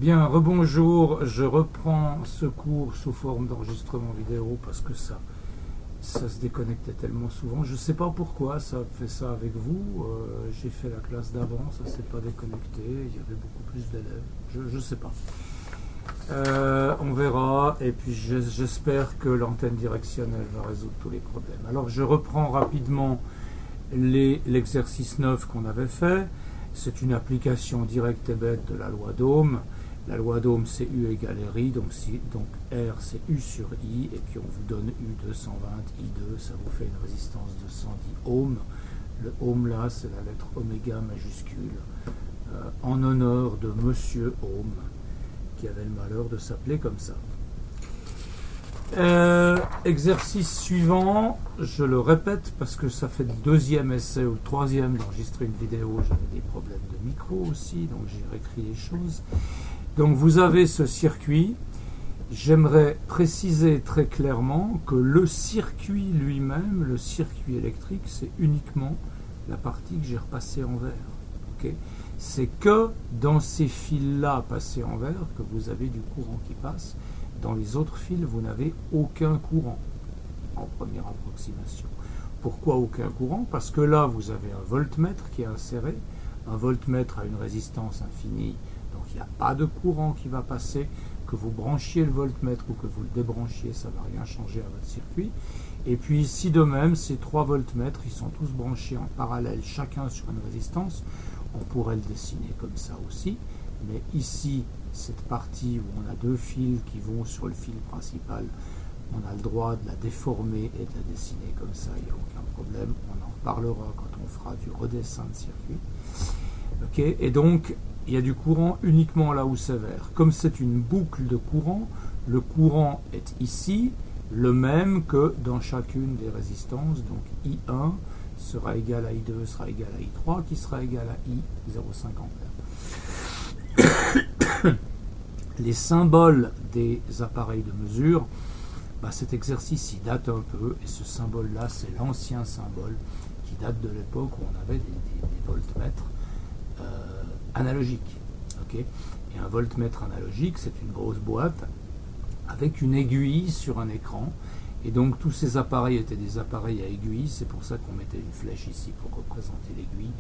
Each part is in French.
Bien, rebonjour, je reprends ce cours sous forme d'enregistrement vidéo parce que ça se déconnectait tellement souvent. Je ne sais pas pourquoi ça fait ça avec vous. J'ai fait la classe d'avant, ça ne s'est pas déconnecté. Il y avait beaucoup plus d'élèves. Je ne sais pas. On verra. Et puis j'espère que l'antenne directionnelle va résoudre tous les problèmes. Alors je reprends rapidement l'exercice 9 qu'on avait fait. C'est une application directe et bête de la loi d'Ohm. La loi d'Ohm, c'est U égale RI, donc R, c'est U sur I, et puis on vous donne U 220, I2, ça vous fait une résistance de 110 ohms. Le ohm là, c'est la lettre oméga majuscule, en honneur de Monsieur Ohm, qui avait le malheur de s'appeler comme ça. Exercice suivant, je le répète parce que ça fait le deuxième essai ou le troisième d'enregistrer une vidéo, j'avais des problèmes de micro aussi, donc j'ai réécrit les choses. Donc vous avez ce circuit, j'aimerais préciser très clairement que le circuit lui-même, le circuit électrique, c'est uniquement la partie que j'ai repassée en vert. Okay, c'est que dans ces fils-là passés en vert que vous avez du courant qui passe. Dans les autres fils, vous n'avez aucun courant en première approximation. Pourquoi aucun courant? Parce que là, vous avez un voltmètre qui est inséré. Un voltmètre a une résistance infinie, donc il n'y a pas de courant qui va passer. Que vous branchiez le voltmètre ou que vous le débranchiez, ça ne va rien changer à votre circuit. Et puis ici de même, ces trois voltmètres, ils sont tous branchés en parallèle, chacun sur une résistance. On pourrait le dessiner comme ça aussi. Mais ici, cette partie où on a deux fils qui vont sur le fil principal, on a le droit de la déformer et de la dessiner comme ça, il n'y a aucun problème. On en reparlera quand on fera du redessin de circuit. Okay, et donc, il y a du courant uniquement là où c'est vert. Comme c'est une boucle de courant, le courant est ici le même que dans chacune des résistances. Donc I1 sera égal à I2, sera égal à I3, qui sera égal à I 0,5 ampères. Les symboles des appareils de mesure, cet exercice il date un peu, et ce symbole-là, c'est l'ancien symbole qui date de l'époque où on avait des voltmètres analogiques. Okay, et un voltmètre analogique, c'est une grosse boîte avec une aiguille sur un écran. Et donc tous ces appareils étaient des appareils à aiguille, c'est pour ça qu'on mettait une flèche ici pour représenter l'aiguille.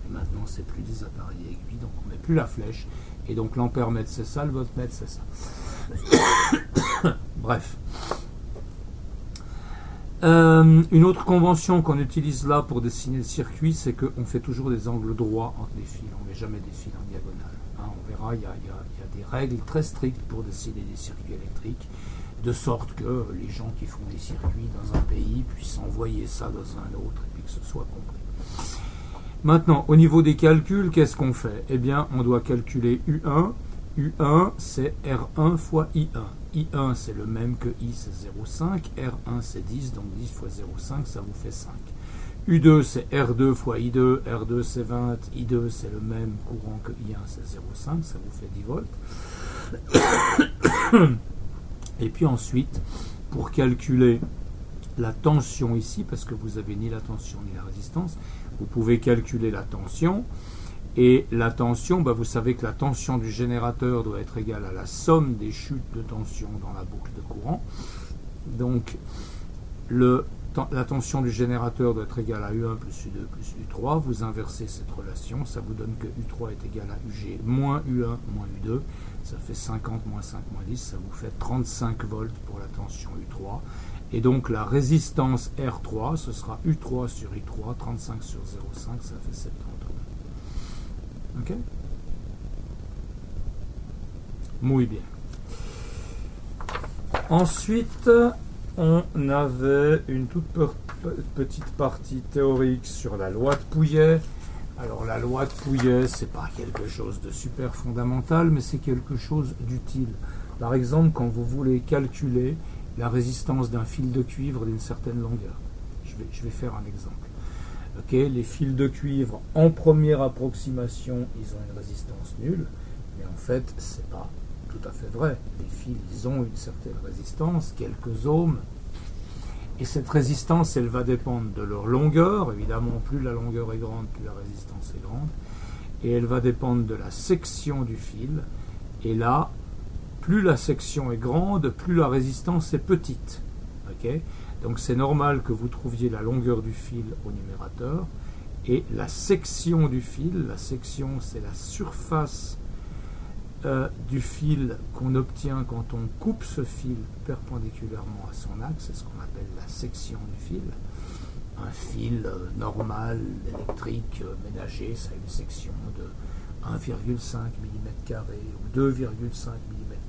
Et maintenant c'est plus des appareils à aiguille, donc on ne met plus la flèche. Et donc l'ampèremètre c'est ça, le voltmètre c'est ça. Bref. Une autre convention qu'on utilise là pour dessiner le circuit, c'est qu'on fait toujours des angles droits entre les fils, on ne met jamais des fils en diagonale. Hein, on verra, il y a des règles très strictes pour dessiner des circuits électriques, de sorte que les gens qui font des circuits dans un pays puissent envoyer ça dans un autre et puis que ce soit compris. Maintenant, au niveau des calculs, qu'est-ce qu'on fait? Eh bien, on doit calculer U1. U1, c'est R1 fois I1. I1, c'est le même que I, c'est 0,5. R1, c'est 10, donc 10 fois 0,5, ça vous fait 5. U2, c'est R2 fois I2. R2, c'est 20. I2, c'est le même courant que I1, c'est 0,5, ça vous fait 10 volts. Et puis ensuite, pour calculer la tension ici, parce que vous n'avez ni la tension ni la résistance, vous pouvez calculer la tension. Et la tension, vous savez que la tension du générateur doit être égale à la somme des chutes de tension dans la boucle de courant. Donc, la tension du générateur doit être égale à U1 plus U2 plus U3. Vous inversez cette relation, ça vous donne que U3 est égal à UG moins U1 moins U2. Ça fait 50 moins 5 moins 10, ça vous fait 35 volts pour la tension U3. Et donc la résistance R3, ce sera U3 sur I3, 35 sur 0,5, ça fait 70 ohms. Ok? Muy bien. Ensuite, on avait une toute petite partie théorique sur la loi de Pouillet. Alors la loi de Pouillet, c'est pas quelque chose de super fondamental, mais c'est quelque chose d'utile. Par exemple, quand vous voulez calculer la résistance d'un fil de cuivre d'une certaine longueur. Je vais faire un exemple. Okay, les fils de cuivre, en première approximation, ils ont une résistance nulle, mais en fait, c'est pas tout à fait vrai. Les fils, ils ont une certaine résistance, quelques ohms, et cette résistance, elle va dépendre de leur longueur. Évidemment, plus la longueur est grande, plus la résistance est grande. Et elle va dépendre de la section du fil. Et là, plus la section est grande, plus la résistance est petite. Okay, donc c'est normal que vous trouviez la longueur du fil au numérateur. Et la section du fil, la section c'est la surface du fil qu'on obtient quand on coupe ce fil perpendiculairement à son axe, c'est ce qu'on appelle la section du fil. Un fil normal, électrique, ménager, ça a une section de 1,5 mm² ou 2,5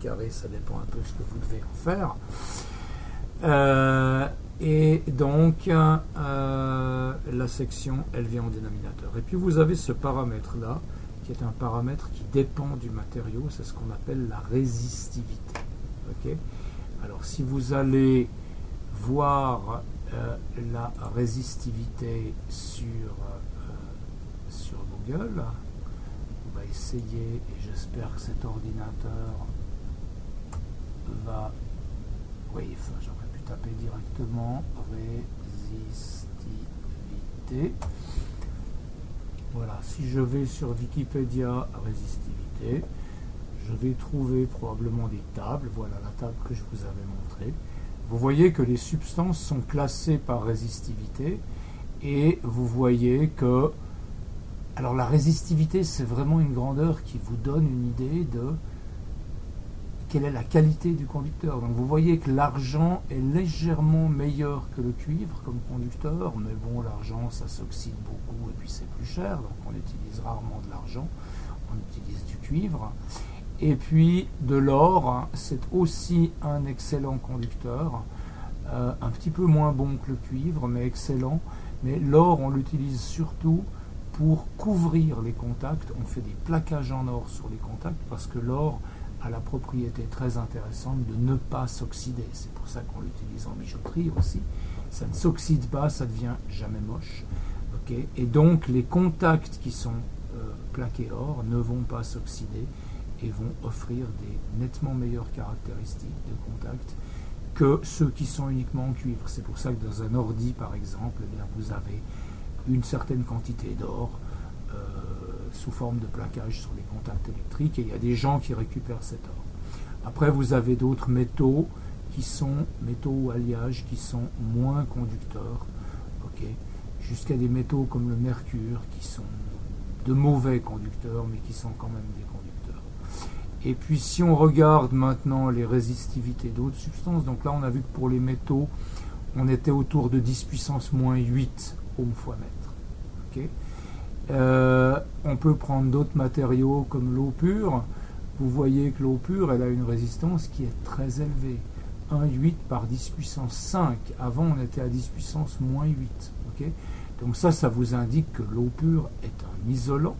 mm², ça dépend un peu de ce que vous devez en faire. Et donc, la section, elle vient au dénominateur. Et puis vous avez ce paramètre-là, qui est un paramètre qui dépend du matériau, c'est ce qu'on appelle la résistivité. Okay, alors si vous allez voir la résistivité sur Google, on va essayer, et j'espère que cet ordinateur va... Oui, enfin, j'aurais pu taper directement résistivité. Voilà, si je vais sur Wikipédia résistivité, je vais trouver probablement des tables. Voilà la table que je vous avais montrée. Vous voyez que les substances sont classées par résistivité et vous voyez que... Alors la résistivité, c'est vraiment une grandeur qui vous donne une idée de quelle est la qualité du conducteur. Donc vous voyez que l'argent est légèrement meilleur que le cuivre comme conducteur, mais bon, l'argent ça s'oxyde beaucoup et puis c'est plus cher, donc on utilise rarement de l'argent, on utilise du cuivre. Et puis de l'or, c'est aussi un excellent conducteur, un petit peu moins bon que le cuivre, mais excellent. Mais l'or, on l'utilise surtout pour couvrir les contacts. On fait des plaquages en or sur les contacts parce que l'or a la propriété très intéressante de ne pas s'oxyder. C'est pour ça qu'on l'utilise en bijouterie aussi. Ça ne s'oxyde pas, ça ne devient jamais moche. Okay, et donc les contacts qui sont plaqués or ne vont pas s'oxyder et vont offrir des nettement meilleures caractéristiques de contact que ceux qui sont uniquement en cuivre. C'est pour ça que dans un ordi, par exemple, eh bien, vous avez une certaine quantité d'or sous forme de plaquage sur les contacts électriques, et il y a des gens qui récupèrent cet or. Après, vous avez d'autres métaux qui sont métaux ou alliages qui sont moins conducteurs, okay, jusqu'à des métaux comme le mercure qui sont de mauvais conducteurs, mais qui sont quand même des conducteurs. Et puis si on regarde maintenant les résistivités d'autres substances, donc là on a vu que pour les métaux, on était autour de 10 puissance moins 8 ohms fois mètre. Okay. On peut prendre d'autres matériaux comme l'eau pure. Vous voyez que l'eau pure, elle a une résistance qui est très élevée. 1,8 par 10 puissance 5. Avant, on était à 10 puissance moins 8. Okay. Donc ça vous indique que l'eau pure est un isolant.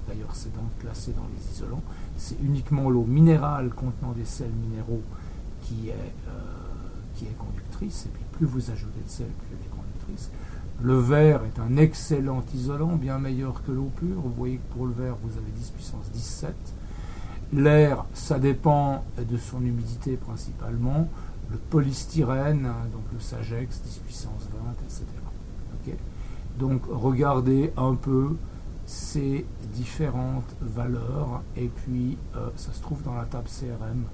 D'ailleurs, c'est donc classé dans les isolants. C'est uniquement l'eau minérale contenant des sels minéraux qui est conductrice. Et puis plus vous ajoutez de sel, plus elle est conductrice. Le verre est un excellent isolant, bien meilleur que l'eau pure. Vous voyez que pour le verre, vous avez 10 puissance 17. L'air, ça dépend de son humidité principalement. Le polystyrène, donc le Sagex, 10 puissance 20, etc. Okay. Donc regardez un peu ces différentes valeurs, et puis ça se trouve dans la table CRM.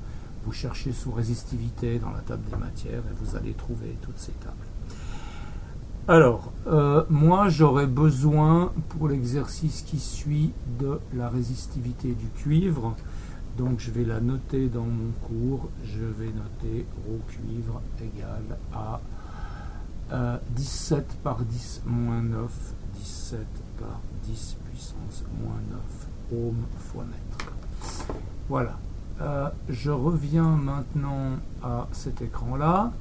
Vous cherchez sous résistivité dans la table des matières et vous allez trouver toutes ces tables. Alors, moi j'aurais besoin pour l'exercice qui suit de la résistivité du cuivre. Donc je vais la noter dans mon cours. Je vais noter ρ cuivre égale à 17 par 10 moins 9, 17 par 10 puissance moins 9 ohms fois mètre. Voilà. Je reviens maintenant à cet écran-là.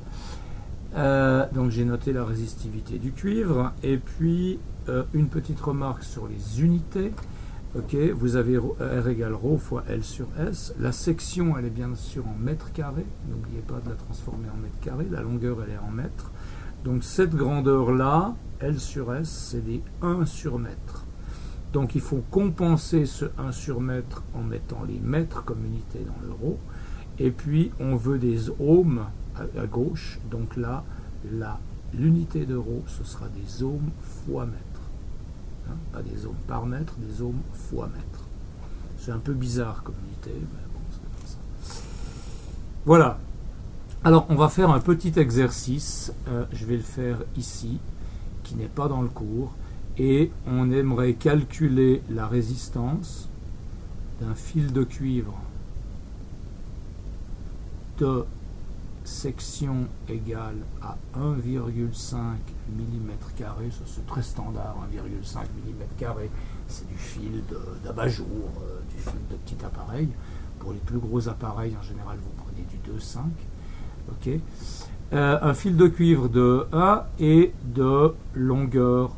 Donc j'ai noté la résistivité du cuivre, et puis une petite remarque sur les unités. Okay, vous avez R égale ρ fois L sur S. La section, elle est bien sûr en mètres carrés. N'oubliez pas de la transformer en mètres carrés. La longueur, elle est en mètres. Donc cette grandeur-là, L sur S, c'est des 1 sur mètre. Donc il faut compenser ce 1 sur mètre en mettant les mètres comme unité dans l'euro. Et puis on veut des ohms à gauche. Donc là, l'unité d'euro, ce sera des ohms fois mètre. Hein, pas des ohms par mètre, des ohms fois mètre. C'est un peu bizarre comme unité, mais bon, Voilà. Alors, on va faire un petit exercice. Je vais le faire ici, qui n'est pas dans le cours. Et on aimerait calculer la résistance d'un fil de cuivre de section égale à 1,5 mm². Ça, c'est très standard, 1,5 mm². C'est du fil d'abat-jour, du fil de petit appareil. Pour les plus gros appareils, en général, vous prenez du 2,5. Ok. Un fil de cuivre de A et de longueur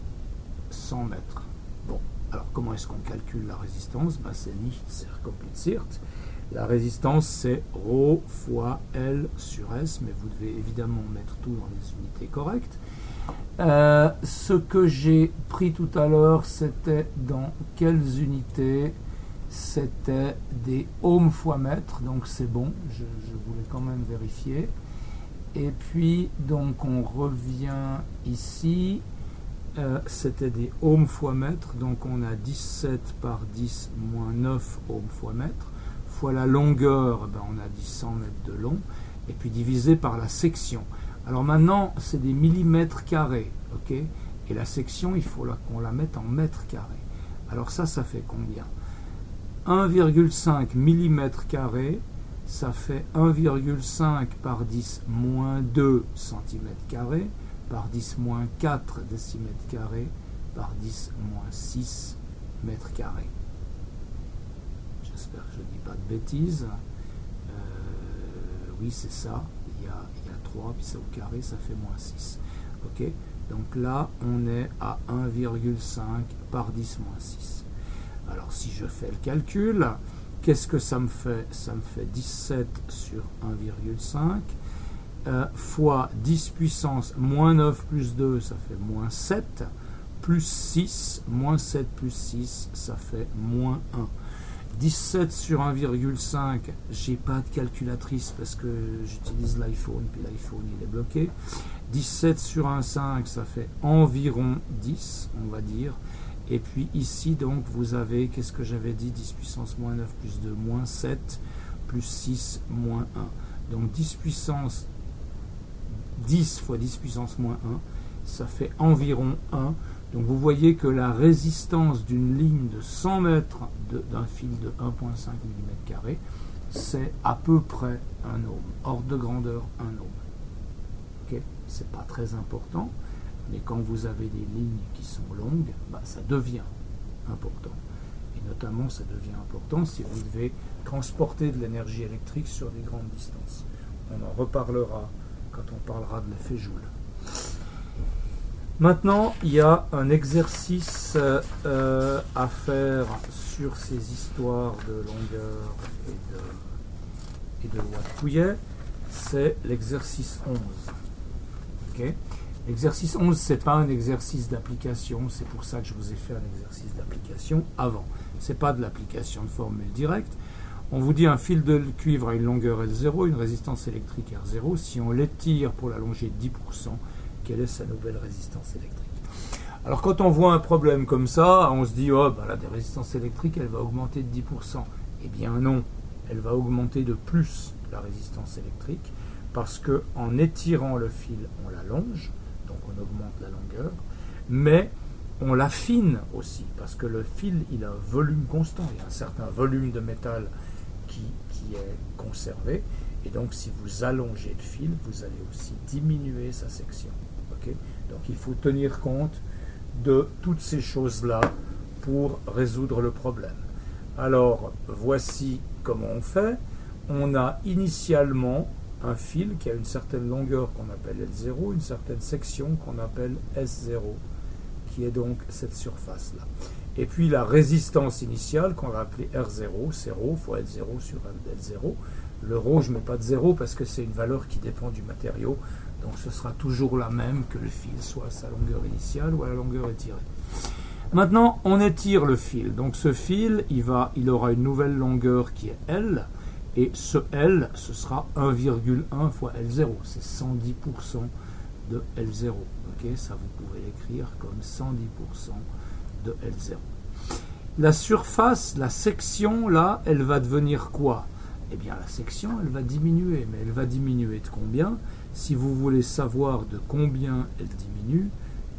100 mètres. Bon, alors comment est-ce qu'on calcule la résistance? C'est nicht sehr kompliziert. La résistance, c'est ρ fois L sur S, mais vous devez évidemment mettre tout dans les unités correctes. Ce que j'ai pris tout à l'heure, c'était dans quelles unités? C'était des ohms fois mètre, donc c'est bon, je voulais quand même vérifier. Et puis, donc, on revient ici, c'était des ohms fois mètre, donc on a 17 par 10 moins 9 ohms fois mètre, fois la longueur, on a dit 100 mètres de long, et puis divisé par la section. Alors maintenant, c'est des millimètres carrés, ok? Et la section, il faut qu'on la mette en mètres carrés. Alors ça fait combien? 1,5 mm², ça fait 1,5 par 10 moins 2 cm², par 10 moins 4 décimètres carrés, par 10 moins 6 mètres carrés. J'espère que je ne dis pas de bêtises. Oui, c'est ça. Il y a 3, puis c'est au carré, ça fait moins 6. Ok? Donc là, on est à 1,5 par 10 moins 6. Alors, si je fais le calcul, qu'est-ce que ça me fait? Ça me fait 17 sur 1,5 fois 10 puissance moins 9 plus 2, ça fait moins 7, plus 6, moins 7 plus 6, ça fait moins 1. 17 sur 1,5, j'ai pas de calculatrice parce que j'utilise l'iPhone, puis l'iPhone il est bloqué. 17 sur 1,5, ça fait environ 10, on va dire. Et puis ici, donc, vous avez, qu'est-ce que j'avais dit? 10 puissance moins 9 plus 2, moins 7, plus 6, moins 1. Donc 10 puissance 10 fois 10 puissance moins 1, ça fait environ 1. Donc vous voyez que la résistance d'une ligne de 100 mètres d'un fil de 1,5 mm², c'est à peu près 1 ohm, ordre de grandeur 1 ohm. Okay? C'est pas très important, mais quand vous avez des lignes qui sont longues, ça devient important. Et notamment, ça devient important si vous devez transporter de l'énergie électrique sur des grandes distances. On en reparlera quand on parlera de l'effet Joule. Maintenant, il y a un exercice à faire sur ces histoires de longueur et de watt-pouillet. C'est l'exercice 11. Okay. L'exercice 11, ce n'est pas un exercice d'application, c'est pour ça que je vous ai fait un exercice d'application avant. Ce n'est pas de l'application de formule directe. On vous dit un fil de cuivre a une longueur L0, une résistance électrique R0. Si on l'étire pour l'allonger de 10%, quelle est sa nouvelle résistance électrique? Alors quand on voit un problème comme ça, on se dit, oh, la résistance électrique, elle va augmenter de 10%. Eh bien non, elle va augmenter de plus la résistance électrique, parce qu'en étirant le fil, on l'allonge, donc on augmente la longueur, mais on l'affine aussi, parce que le fil, il a un volume constant, il y a un certain volume de métal qui est conservé, et donc si vous allongez le fil, vous allez aussi diminuer sa section. Okay? Donc il faut tenir compte de toutes ces choses-là pour résoudre le problème. Alors, voici comment on fait. On a initialement un fil qui a une certaine longueur qu'on appelle L0, une certaine section qu'on appelle S0, qui est donc cette surface-là. Et puis la résistance initiale qu'on va appeler R0, c'est ρ fois L0 sur L0. Le ρ, je ne mets pas de 0 parce que c'est une valeur qui dépend du matériau, donc ce sera toujours la même que le fil, soit à sa longueur initiale ou à la longueur étirée. Maintenant, on étire le fil. Donc ce fil, il aura une nouvelle longueur qui est L, et ce L, ce sera 1,1 fois L0, c'est 110% de L0. Okay, ça, vous pouvez l'écrire comme 110% de L0. La surface, la section, là, elle va devenir quoi? eh bien la section, elle va diminuer. Mais elle va diminuer de combien? Si vous voulez savoir de combien elle diminue,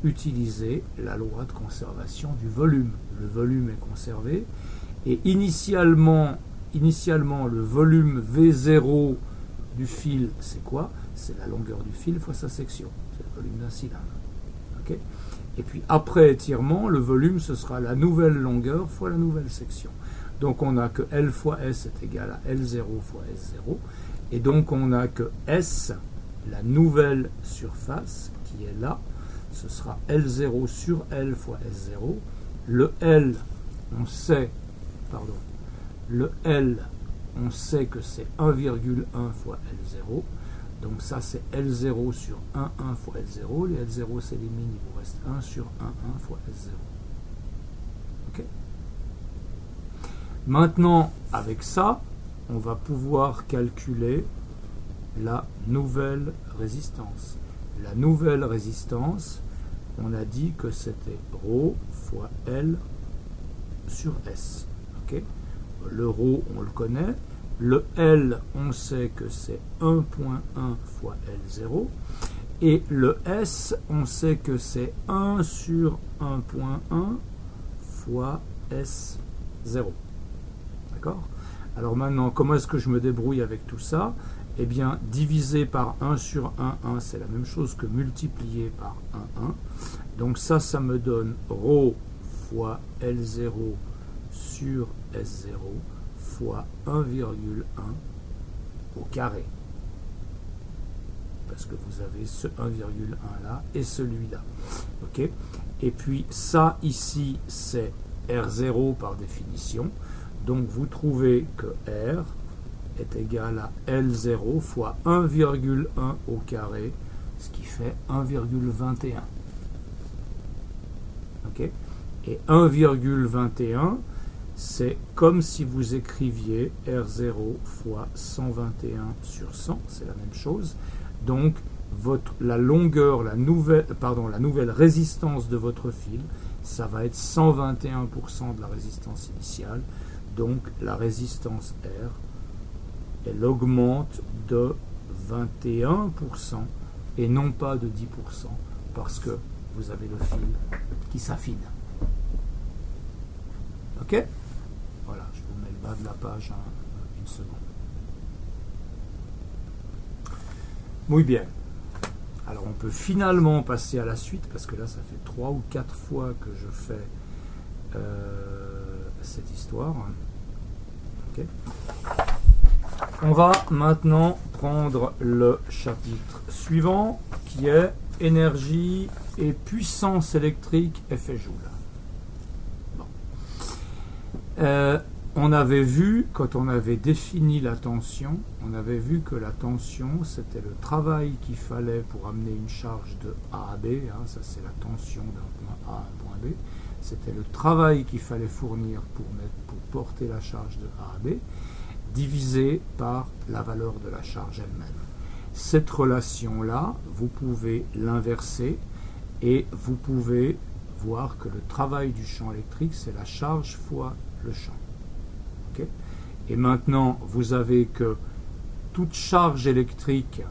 utilisez la loi de conservation du volume. Le volume est conservé. Et initialement le volume V0 du fil, c'est quoi? C'est la longueur du fil fois sa section. C'est le volume d'un cylindre. Okay? Et puis après étirement, le volume, ce sera la nouvelle longueur fois la nouvelle section. Donc on a que L fois S est égal à L0 fois S0. Et donc on a que S, la nouvelle surface, qui est là, ce sera L0 sur L fois S0. Le L, on sait, on sait que c'est 1,1 fois L0. Donc ça c'est L0 sur 1 fois L0. Les L0 s'éliminent, il vous reste 1 sur 1 fois S0. Ok. Maintenant, avec ça, on va pouvoir calculer la nouvelle résistance. La nouvelle résistance, on a dit que c'était ρ fois L sur S. Okay. Le ρ, on le connaît. Le L, on sait que c'est 1,1 fois L0. Et le S, on sait que c'est 1 sur 1,1 fois S0. D'accord? Alors maintenant, comment est-ce que je me débrouille avec tout ça? Eh bien, diviser par 1 sur 1,1, c'est la même chose que multiplier par 1,1. Donc ça me donne ρ fois L0 sur S0 fois 1,1 au carré. Parce que vous avez ce 1,1 là et celui-là. Okay. Et puis ça ici, c'est R0 par définition. Donc vous trouvez que R est égal à L0 fois 1,1 au carré, ce qui fait 1,21. Okay. Et 1,21, c'est comme si vous écriviez R0 fois 121 sur 100, c'est la même chose. Donc la longueur, la nouvelle résistance de votre fil, ça va être 121% de la résistance initiale. Donc la résistance R, elle augmente de 21% et non pas de 10% parce que vous avez le fil qui s'affine. Ok? Voilà, je vous mets le bas de la page une seconde. Muy bien. Alors on peut finalement passer à la suite parce que là ça fait 3 ou 4 fois que je fais cette histoire. Okay. On va maintenant prendre le chapitre suivant qui est énergie et puissance électrique effet Joule. Bon. On avait vu, quand on avait défini la tension, on avait vu que la tension, c'était le travail qu'il fallait pour amener une charge de A à B, hein, ça c'est la tension d'un point A à un point B, c'était le travail qu'il fallait fournir pour porter la charge de A à B, divisé par la valeur de la charge elle-même. Cette relation-là, vous pouvez l'inverser et vous pouvez voir que le travail du champ électrique, c'est la charge fois le champ. Okay. Et maintenant, vous avez que toute charge électrique,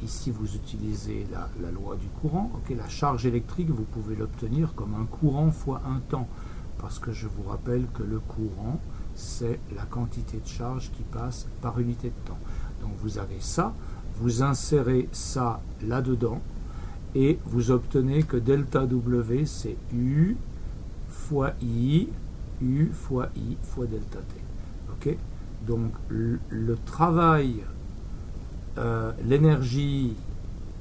ici vous utilisez la loi du courant, okay. La charge électrique, vous pouvez l'obtenir comme un courant fois un temps, parce que je vous rappelle que le courant, c'est la quantité de charge qui passe par unité de temps. Donc vous avez ça, vous insérez ça là-dedans, et vous obtenez que delta W, c'est U fois I, U fois I fois delta T. Okay. Donc le travail, l'énergie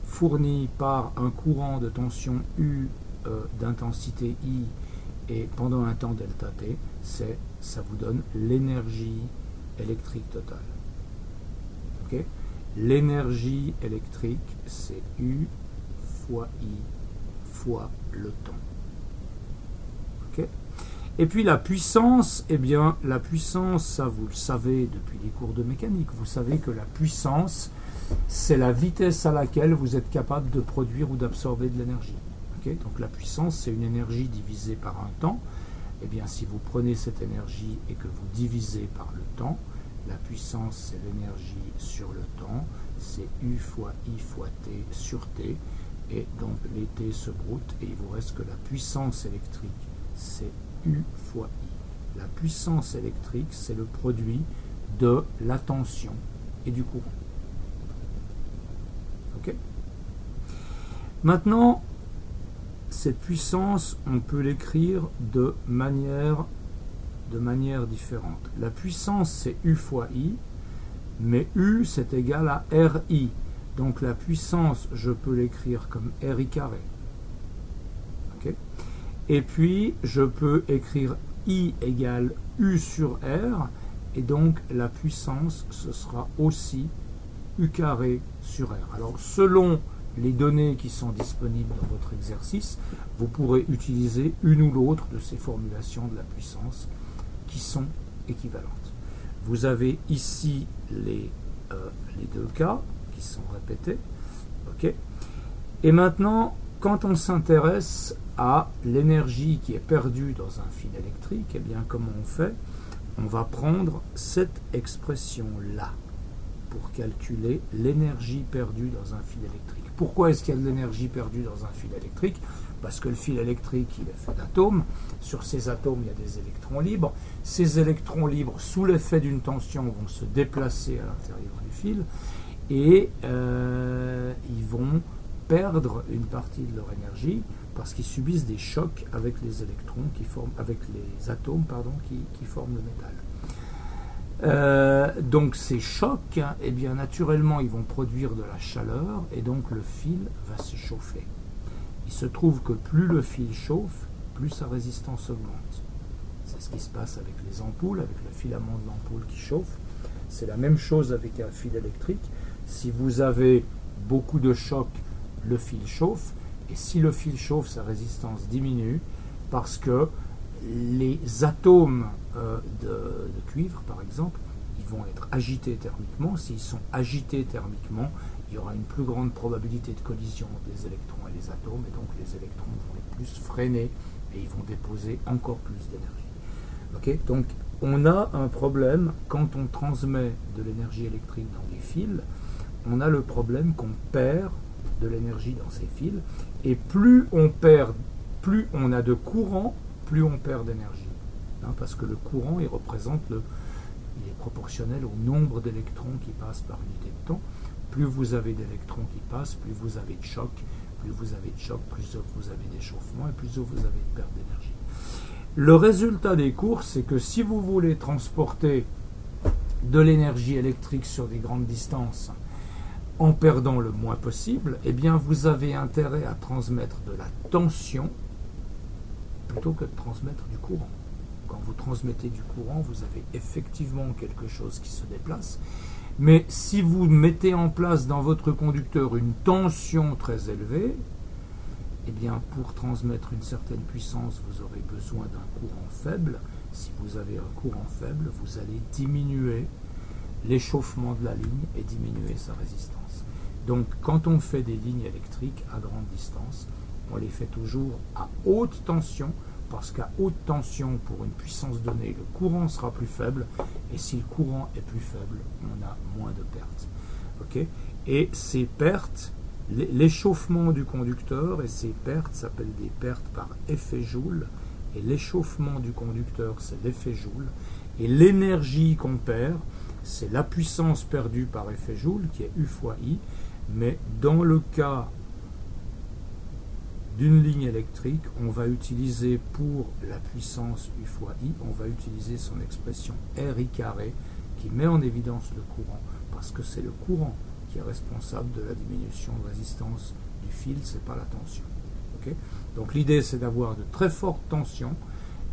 fournie par un courant de tension U d'intensité I et pendant un temps delta T, ça vous donne l'énergie électrique totale. Okay. L'énergie électrique, c'est U fois I fois le temps. Okay. Et puis la puissance, eh bien la puissance, ça vous le savez depuis les cours de mécanique, vous savez que la puissance, c'est la vitesse à laquelle vous êtes capable de produire ou d'absorber de l'énergie. Okay. Donc la puissance, c'est une énergie divisée par un temps. Eh bien si vous prenez cette énergie et que vous divisez par le temps, La puissance, c'est l'énergie sur le temps, c'est U fois I fois T sur T, et donc les T se broutent, et il vous reste que la puissance électrique, c'est U fois I. La puissance électrique, c'est le produit de la tension et du courant. Ok? Maintenant, cette puissance, on peut l'écrire de manière différente. La puissance, c'est U fois I, mais U, c'est égal à RI. Donc la puissance, je peux l'écrire comme RI carré. Okay. Et puis, je peux écrire I égale U sur R, et donc la puissance, ce sera aussi U carré sur R. Alors, selon les données qui sont disponibles dans votre exercice, vous pourrez utiliser une ou l'autre de ces formulations de la puissance qui sont équivalentes. Vous avez ici les deux cas qui sont répétés. Okay. Et maintenant, quand on s'intéresse à l'énergie qui est perdue dans un fil électrique, eh bien, comment on fait? On va prendre cette expression-là pour calculer l'énergie perdue dans un fil électrique. Pourquoi est-ce qu'il y a de l'énergie perdue dans un fil électrique? Parce que le fil électrique, il est fait d'atomes. Sur ces atomes, il y a des électrons libres. Ces électrons libres, sous l'effet d'une tension, vont se déplacer à l'intérieur du fil et ils vont perdre une partie de leur énergie parce qu'ils subissent des chocs avec les électrons qui forment, avec les atomes, pardon, qui forment le métal. Donc ces chocs, eh bien naturellement, ils vont produire de la chaleur et donc le fil va s'échauffer. Il se trouve que plus le fil chauffe, plus sa résistance augmente. C'est ce qui se passe avec les ampoules, avec le filament de l'ampoule qui chauffe. C'est la même chose avec un fil électrique. Si vous avez beaucoup de chocs, le fil chauffe. Et si le fil chauffe, sa résistance diminue parce que les atomes de cuivre, par exemple, ils vont être agités thermiquement. S'ils sont agités thermiquement, il y aura une plus grande probabilité de collision des électrons et les atomes, et donc les électrons vont être plus freinés et ils vont déposer encore plus d'énergie. Okay? Donc on a un problème quand on transmet de l'énergie électrique dans des fils, on a le problème qu'on perd de l'énergie dans ces fils, et plus on a de courant, plus on perd d'énergie. Hein, parce que le courant, il est proportionnel au nombre d'électrons qui passent par unité de temps. Plus vous avez d'électrons qui passent, plus vous avez de choc, plus vous avez d'échauffement, et plus vous avez de perte d'énergie. Le résultat des cours, c'est que si vous voulez transporter de l'énergie électrique sur des grandes distances en perdant le moins possible, eh bien vous avez intérêt à transmettre de la tension plutôt que de transmettre du courant. Quand vous transmettez du courant, vous avez effectivement quelque chose qui se déplace. Mais si vous mettez en place dans votre conducteur une tension très élevée, eh bien pour transmettre une certaine puissance, vous aurez besoin d'un courant faible. Si vous avez un courant faible, vous allez diminuer l'échauffement de la ligne et diminuer sa résistance. Donc quand on fait des lignes électriques à grande distance, on les fait toujours à haute tension, parce qu'à haute tension, pour une puissance donnée, le courant sera plus faible, et si le courant est plus faible, on a moins de pertes. Okay? Et ces pertes, l'échauffement du conducteur et ces pertes s'appellent des pertes par effet Joule, et l'échauffement du conducteur, c'est l'effet Joule, et l'énergie qu'on perd, c'est la puissance perdue par effet Joule, qui est U fois I, mais dans le cas d'une ligne électrique, on va utiliser pour la puissance U fois I, on va utiliser son expression RI carré qui met en évidence le courant, parce que c'est le courant qui est responsable de la diminution de résistance du fil, c'est pas la tension. Okay? Donc l'idée c'est d'avoir de très fortes tensions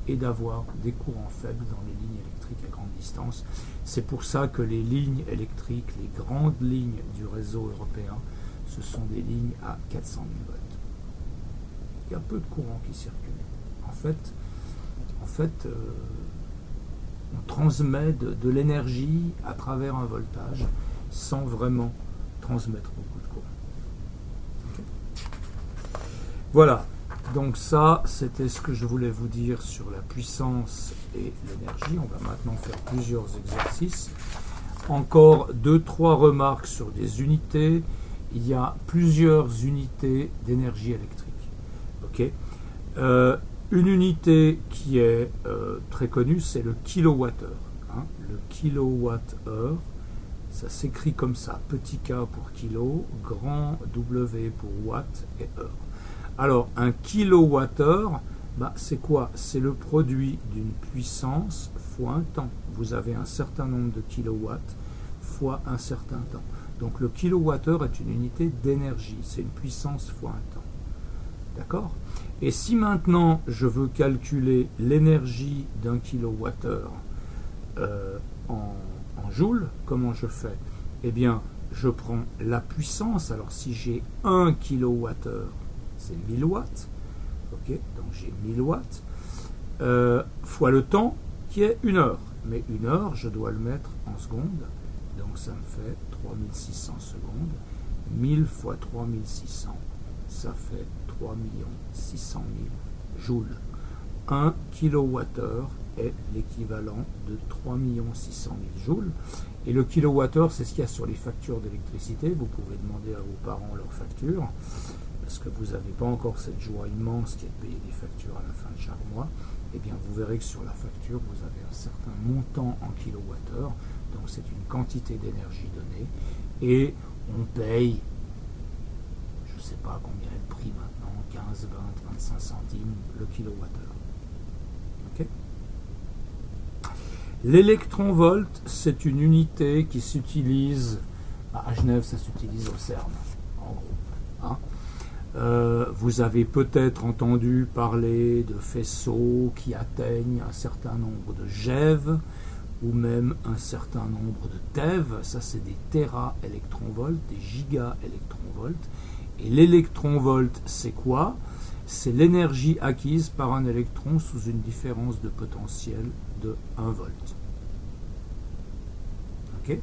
et d'avoir des courants faibles dans les lignes électriques à grande distance. C'est pour ça que les lignes électriques, les grandes lignes du réseau européen, ce sont des lignes à 400 000 volts. Il y a peu de courant qui circule. En fait, on transmet de l'énergie à travers un voltage sans vraiment transmettre beaucoup de courant. Okay. Voilà. Donc ça, c'était ce que je voulais vous dire sur la puissance et l'énergie. On va maintenant faire plusieurs exercices. Encore 2-3 remarques sur des unités. Il y a plusieurs unités d'énergie électrique. Okay. Une unité qui est très connue, c'est le kilowattheure. Hein. Le kilowattheure, ça s'écrit comme ça, petit k pour kilo, grand W pour watt et heure. Alors, un kilowattheure, bah, c'est quoi? C'est le produit d'une puissance fois un temps. Vous avez un certain nombre de kilowatts fois un certain temps. Donc, le kilowattheure est une unité d'énergie. C'est une puissance fois un temps. D'accord? Et si maintenant, je veux calculer l'énergie d'un kilowattheure en joules, comment je fais? Eh bien, je prends la puissance. Alors, si j'ai 1 kilowattheure, c'est 1000 watts. Ok, donc j'ai 1000 watts. Fois le temps, qui est 1 heure. Mais 1 heure, je dois le mettre en secondes. Donc, ça me fait 3600 secondes. 1000 fois 3600, ça fait 3 600 000 joules. 1 kilowattheure est l'équivalent de 3 600 000 joules. Et le kilowattheure, c'est ce qu'il y a sur les factures d'électricité. Vous pouvez demander à vos parents leurs factures, parce que vous n'avez pas encore cette joie immense qui est de payer des factures à la fin de chaque mois. Eh bien, vous verrez que sur la facture, vous avez un certain montant en kilowattheure. Donc, c'est une quantité d'énergie donnée. Et on paye, je ne sais pas combien est le prix maintenant, 15, 20, 25 centimes le kilowattheure. Ok ? L'électronvolt, c'est une unité qui s'utilise, à Genève, ça s'utilise au CERN, en gros. Hein. Vous avez peut-être entendu parler de faisceaux qui atteignent un certain nombre de GeV, ou même un certain nombre de TeV. Ça, c'est des téra-électronvolts, des giga-électronvolts. Et l'électronvolt, c'est quoi? C'est l'énergie acquise par un électron sous une différence de potentiel de 1 volt. Ok?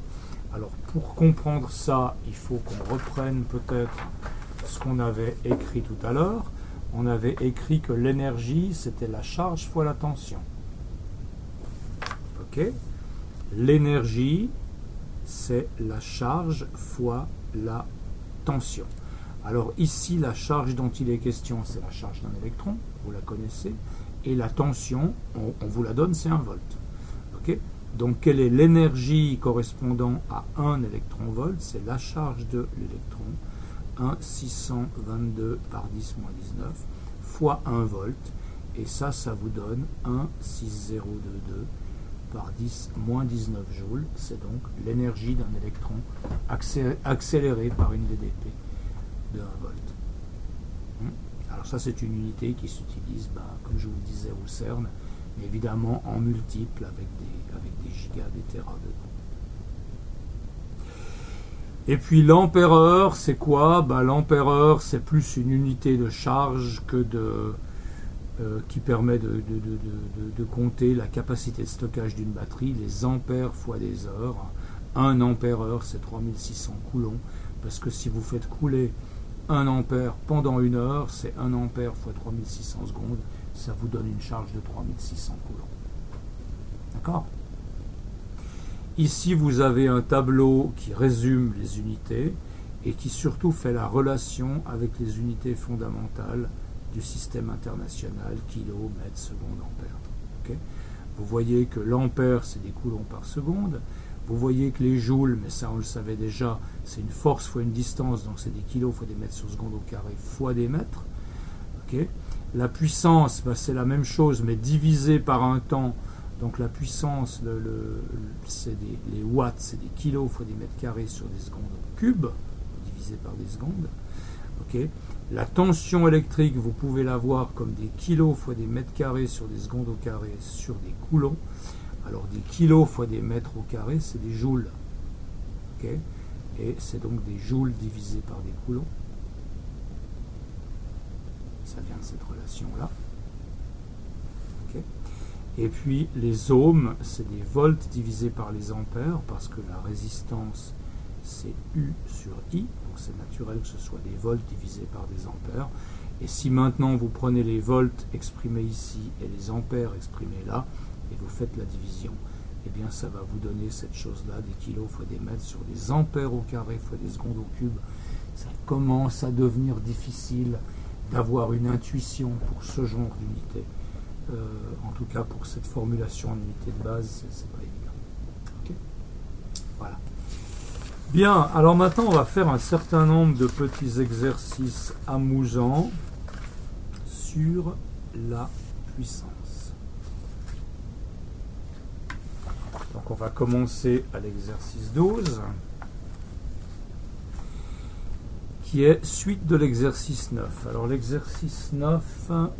Alors, pour comprendre ça, il faut qu'on reprenne peut-être ce qu'on avait écrit tout à l'heure. On avait écrit que l'énergie, c'était la charge fois la tension. Ok? L'énergie, c'est la charge fois la tension. Alors ici, la charge dont il est question, c'est la charge d'un électron, vous la connaissez, et la tension, on vous la donne, c'est 1 volt. Okay? Donc quelle est l'énergie correspondant à 1 électronvolt? C'est la charge de l'électron, 1,622 par 10 moins 19, fois 1 volt, et ça vous donne 1,6022 par 10 moins 19 joules. C'est donc l'énergie d'un électron accéléré par une DDP de 1 volt. Alors ça, c'est une unité qui s'utilise, comme je vous le disais, au CERN, mais évidemment en multiple avec des gigas, des téras dedans. Et puis l'ampère-heure, c'est quoi? L'ampère-heure, c'est plus une unité de charge que qui permet de compter la capacité de stockage d'une batterie, les ampères fois des heures. 1 ampère-heure, c'est 3600 coulombs, parce que si vous faites couler 1 ampère pendant 1 heure, c'est 1 ampère fois 3600 secondes, ça vous donne une charge de 3600 coulombs. D'accord? Ici, vous avez un tableau qui résume les unités et qui surtout fait la relation avec les unités fondamentales du système international, kilo, mètre, seconde, ampère. Okay? Vous voyez que l'ampère, c'est des coulombs par seconde. Vous voyez que les joules, mais ça on le savait déjà, c'est une force fois une distance, donc c'est des kilos fois des mètres sur seconde au carré fois des mètres. Okay? La puissance, c'est la même chose, mais divisé par un temps. Donc la puissance, les watts, c'est des kilos fois des mètres carrés sur des secondes cubes, divisé par des secondes. Okay? La tension électrique, vous pouvez la voir comme des kilos fois des mètres carrés sur des secondes au carré sur des coulombs. Alors des kilos fois des mètres au carré, c'est des joules. Okay? Et c'est donc des joules divisés par des coulombs. Ça vient de cette relation-là. Okay? Et puis les ohms, c'est des volts divisés par les ampères, parce que la résistance, c'est U sur I. Donc c'est naturel que ce soit des volts divisés par des ampères. Et si maintenant vous prenez les volts exprimés ici et les ampères exprimés là, et vous faites la division, eh bien ça va vous donner cette chose-là, des kilos fois des mètres sur des ampères au carré fois des secondes au cube. Ça commence à devenir difficile d'avoir une intuition pour ce genre d'unité. En tout cas pour cette formulation en unité de base, c'est pas évident. Okay. Voilà. Bien, alors maintenant on va faire un certain nombre de petits exercices amusants sur la puissance. Donc on va commencer à l'exercice 12, qui est suite de l'exercice 9. Alors l'exercice 9,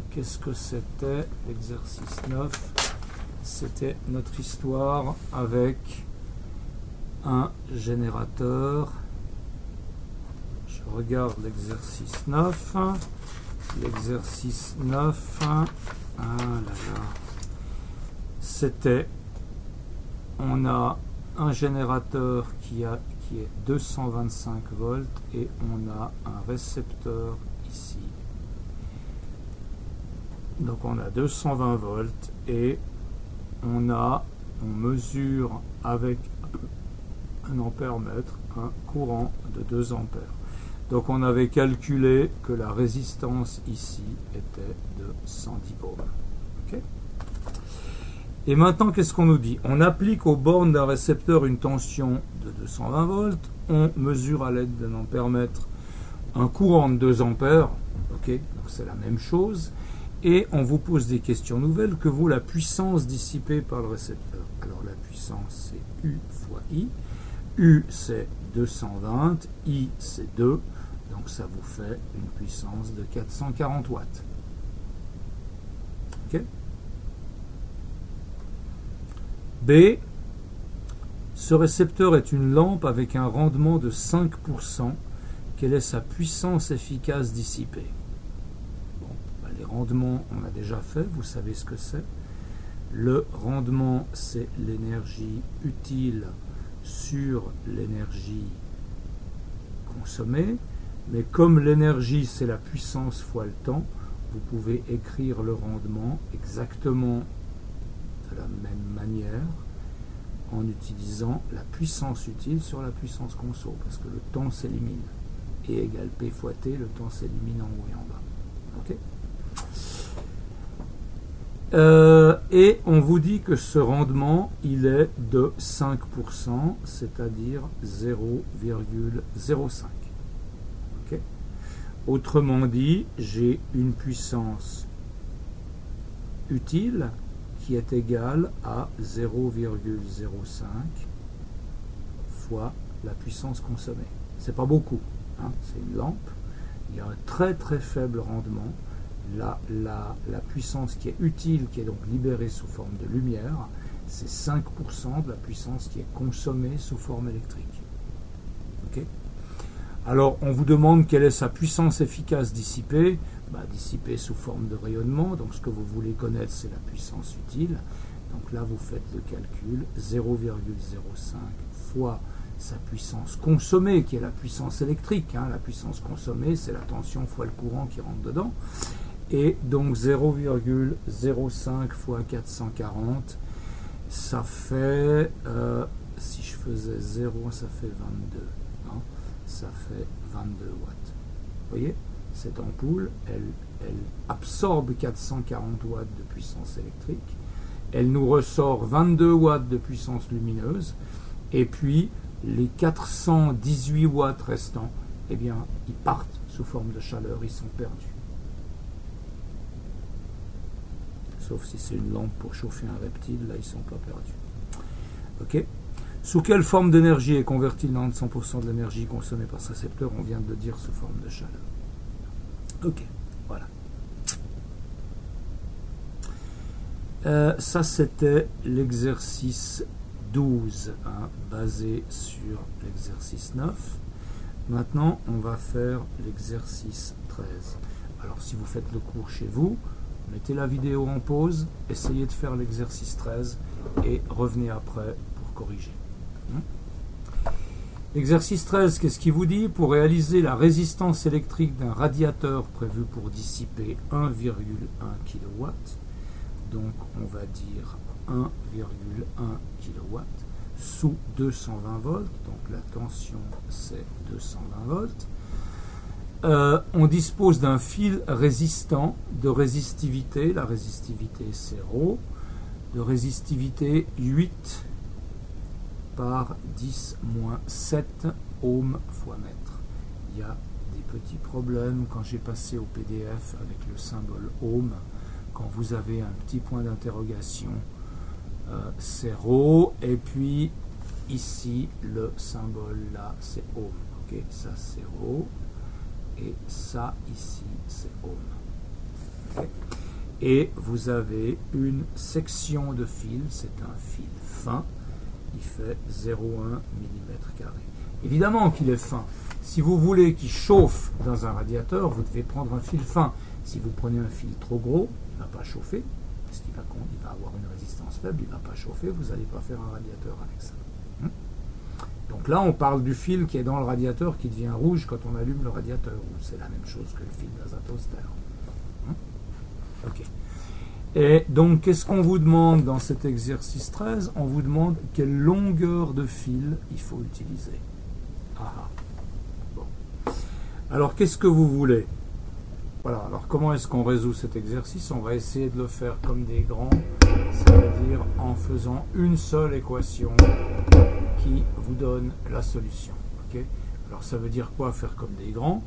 qu'est-ce que c'était? L'exercice 9, c'était notre histoire avec un générateur. Je regarde l'exercice 9. L'exercice 9, ah là là, c'était, on a un générateur qui est 225 volts et on a un récepteur ici. Donc on a 220 volts et on mesure avec un ampère-mètre un courant de 2 ampères. Donc on avait calculé que la résistance ici était de 110 ohms. Okay. Et maintenant, qu'est-ce qu'on nous dit? On applique aux bornes d'un récepteur une tension de 220 volts, on mesure à l'aide d'un ampère-mètre un courant de 2 ampères, okay. Donc c'est la même chose, et on vous pose des questions nouvelles. Que vaut la puissance dissipée par le récepteur? Alors la puissance c'est U fois I, U c'est 220, I c'est 2, donc ça vous fait une puissance de 440 watts. Ok. B, ce récepteur est une lampe avec un rendement de 5%. Quelle est sa puissance efficace dissipée? Bon, ben les rendements, on a déjà fait, vous savez ce que c'est. Le rendement, c'est l'énergie utile sur l'énergie consommée. Mais comme l'énergie, c'est la puissance fois le temps, vous pouvez écrire le rendement exactement de la même manière en utilisant la puissance utile sur la puissance conso, parce que le temps s'élimine. E égale P fois T, le temps s'élimine en haut et en bas. Ok. Et on vous dit que ce rendement, il est de 5%, c'est-à-dire 0,05. Okay. Autrement dit, j'ai une puissance utile qui est égale à 0,05 fois la puissance consommée. C'est pas beaucoup, hein, c'est une lampe. Il y a un très très faible rendement. La puissance qui est utile, qui est donc libérée sous forme de lumière, c'est 5% de la puissance qui est consommée sous forme électrique. Okay. Alors, on vous demande quelle est sa puissance efficace dissipée. Dissipée sous forme de rayonnement. Donc, ce que vous voulez connaître, c'est la puissance utile. Donc là, vous faites le calcul. 0,05 fois sa puissance consommée, qui est la puissance électrique. Hein. La puissance consommée, c'est la tension fois le courant qui rentre dedans. Et donc 0,05 fois 440, ça fait, si je faisais 0, ça fait 22. Hein, ça fait 22 watts. Vous voyez, cette ampoule, elle absorbe 440 watts de puissance électrique. Elle nous ressort 22 watts de puissance lumineuse. Et puis, les 418 watts restants, eh bien, ils partent sous forme de chaleur, ils sont perdus. Sauf si c'est une lampe pour chauffer un reptile, là ils ne sont pas perdus. Ok. Sous quelle forme d'énergie est convertie le 100% de l'énergie consommée par ce récepteur? On vient de le dire, sous forme de chaleur. Ok, voilà. Ça c'était l'exercice 12, hein, basé sur l'exercice 9. Maintenant, on va faire l'exercice 13. Alors si vous faites le cours chez vous, mettez la vidéo en pause, essayez de faire l'exercice 13 et revenez après pour corriger. L'exercice 13, qu'est-ce qu'il vous dit? Pour réaliser la résistance électrique d'un radiateur prévu pour dissiper 1,1 kW, donc on va dire 1,1 kW sous 220 volts, donc la tension c'est 220 volts. On dispose d'un fil résistant de résistivité, la résistivité c'est ρ, de résistivité 8 par 10-7 ohms fois mètre. Il y a des petits problèmes quand j'ai passé au PDF avec le symbole ohm. Quand vous avez un petit point d'interrogation, c'est ρ, et puis ici le symbole là c'est ohm. Okay, ça c'est ρ, et ça ici c'est ohm. Okay. Et vous avez une section de fil, c'est un fil fin. Il fait 0,1 mm². Évidemment qu'il est fin. Si vous voulez qu'il chauffe dans un radiateur, vous devez prendre un fil fin. Si vous prenez un fil trop gros, il ne va pas chauffer, parce qu'il va avoir une résistance faible, il ne va pas chauffer, vous n'allez pas faire un radiateur avec ça. Donc là, on parle du fil qui est dans le radiateur qui devient rouge quand on allume le radiateur. C'est la même chose que le fil dans un toaster. Ok. Et donc, qu'est-ce qu'on vous demande dans cet exercice 13? On vous demande quelle longueur de fil il faut utiliser. Bon. Alors, qu'est-ce que vous voulez? Voilà, alors comment est-ce qu'on résout cet exercice? On va essayer de le faire comme des grands, c'est-à-dire en faisant une seule équation qui vous donne la solution. Okay? Alors, ça veut dire quoi faire comme des grands?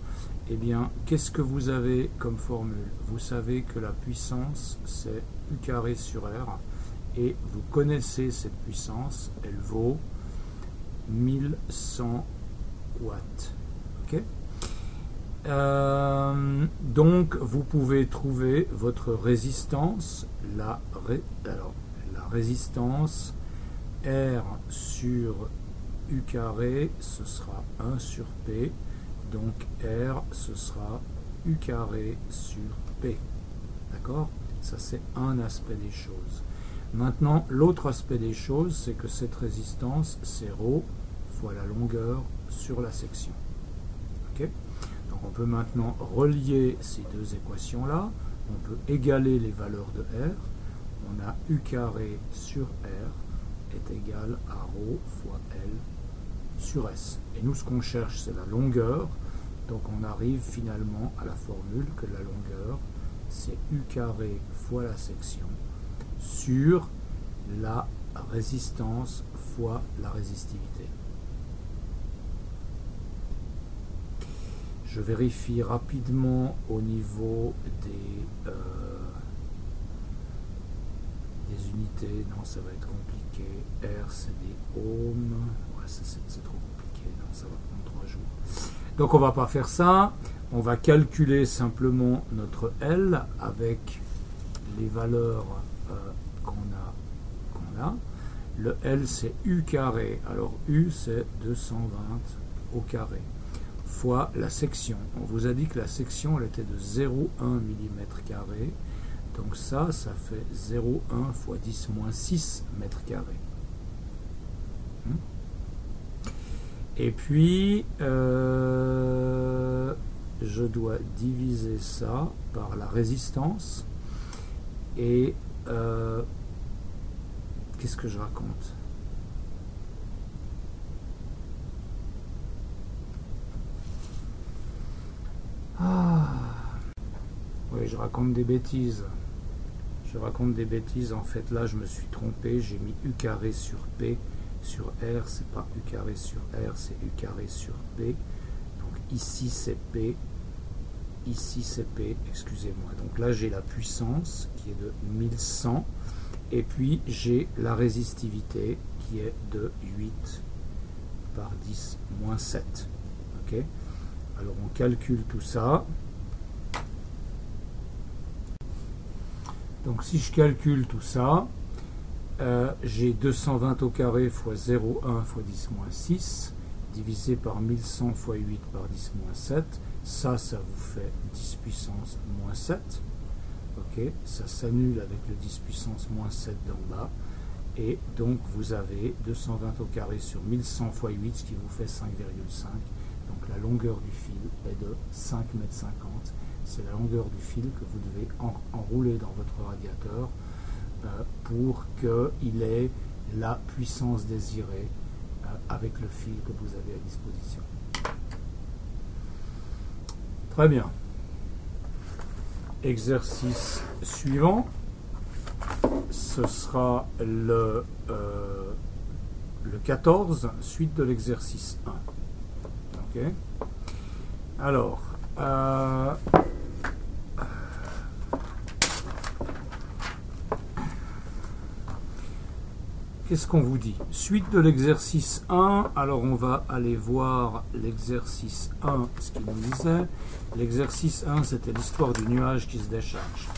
Eh bien, qu'est-ce que vous avez comme formule? Vous savez que la puissance, c'est U carré sur R, et vous connaissez cette puissance, elle vaut 1100 watts. Okay? Donc, vous pouvez trouver votre résistance, la résistance R sur U carré, ce sera 1 sur P. Donc R, ce sera U carré sur P. D'accord? Ça, c'est un aspect des choses. Maintenant, l'autre aspect des choses, c'est que cette résistance, c'est ρ fois la longueur sur la section. Ok? Donc on peut maintenant relier ces deux équations-là. On peut égaler les valeurs de R. On a U carré sur R est égal à ρ fois L sur S. Et nous, ce qu'on cherche, c'est la longueur. Donc on arrive finalement à la formule que la longueur, c'est U carré fois la section sur la résistance fois la résistivité. Je vérifie rapidement au niveau des unités. Non, ça va être compliqué. R, c'est des ohms. Ouais, c'est trop compliqué. Non, ça va prendre 3 jours. Donc on va pas faire ça. On va calculer simplement notre L avec les valeurs qu'on a. Le L, c'est U carré. Alors U, c'est 220 au carré fois la section. On vous a dit que la section, elle était de 0,1 mm². Donc ça fait 0,1 fois 10-6 m². Et puis, je dois diviser ça par la résistance. Et qu'est-ce que je raconte? Oui, je raconte des bêtises. En fait, là, je me suis trompé. J'ai mis U carré sur P sur R. C'est pas U carré sur R, c'est U carré sur P. Donc ici, c'est P. Ici, c'est P. Excusez-moi. Donc là, j'ai la puissance qui est de 1100. Et puis, j'ai la résistivité qui est de 8 par 10-7. OK? Alors, on calcule tout ça. Donc si je calcule tout ça, j'ai 220 au carré fois 0,1 fois 10-6, divisé par 1100 fois 8 par 10-7. Ça vous fait 10 puissance moins 7. Ok, ça s'annule avec le 10 puissance moins 7 d'en bas. Et donc vous avez 220 au carré sur 1100 x 8, ce qui vous fait 5,5. Donc la longueur du fil est de 5,50 m. C'est la longueur du fil que vous devez enrouler dans votre radiateur pour qu'il ait la puissance désirée avec le fil que vous avez à disposition. Très bien. Exercice suivant, ce sera le 14, suite de l'exercice 1. Ok. Alors, qu'est-ce qu'on vous dit? Suite de l'exercice 1, alors on va aller voir l'exercice 1, ce qu'il nous disait. L'exercice 1, c'était l'histoire du nuage qui se décharge.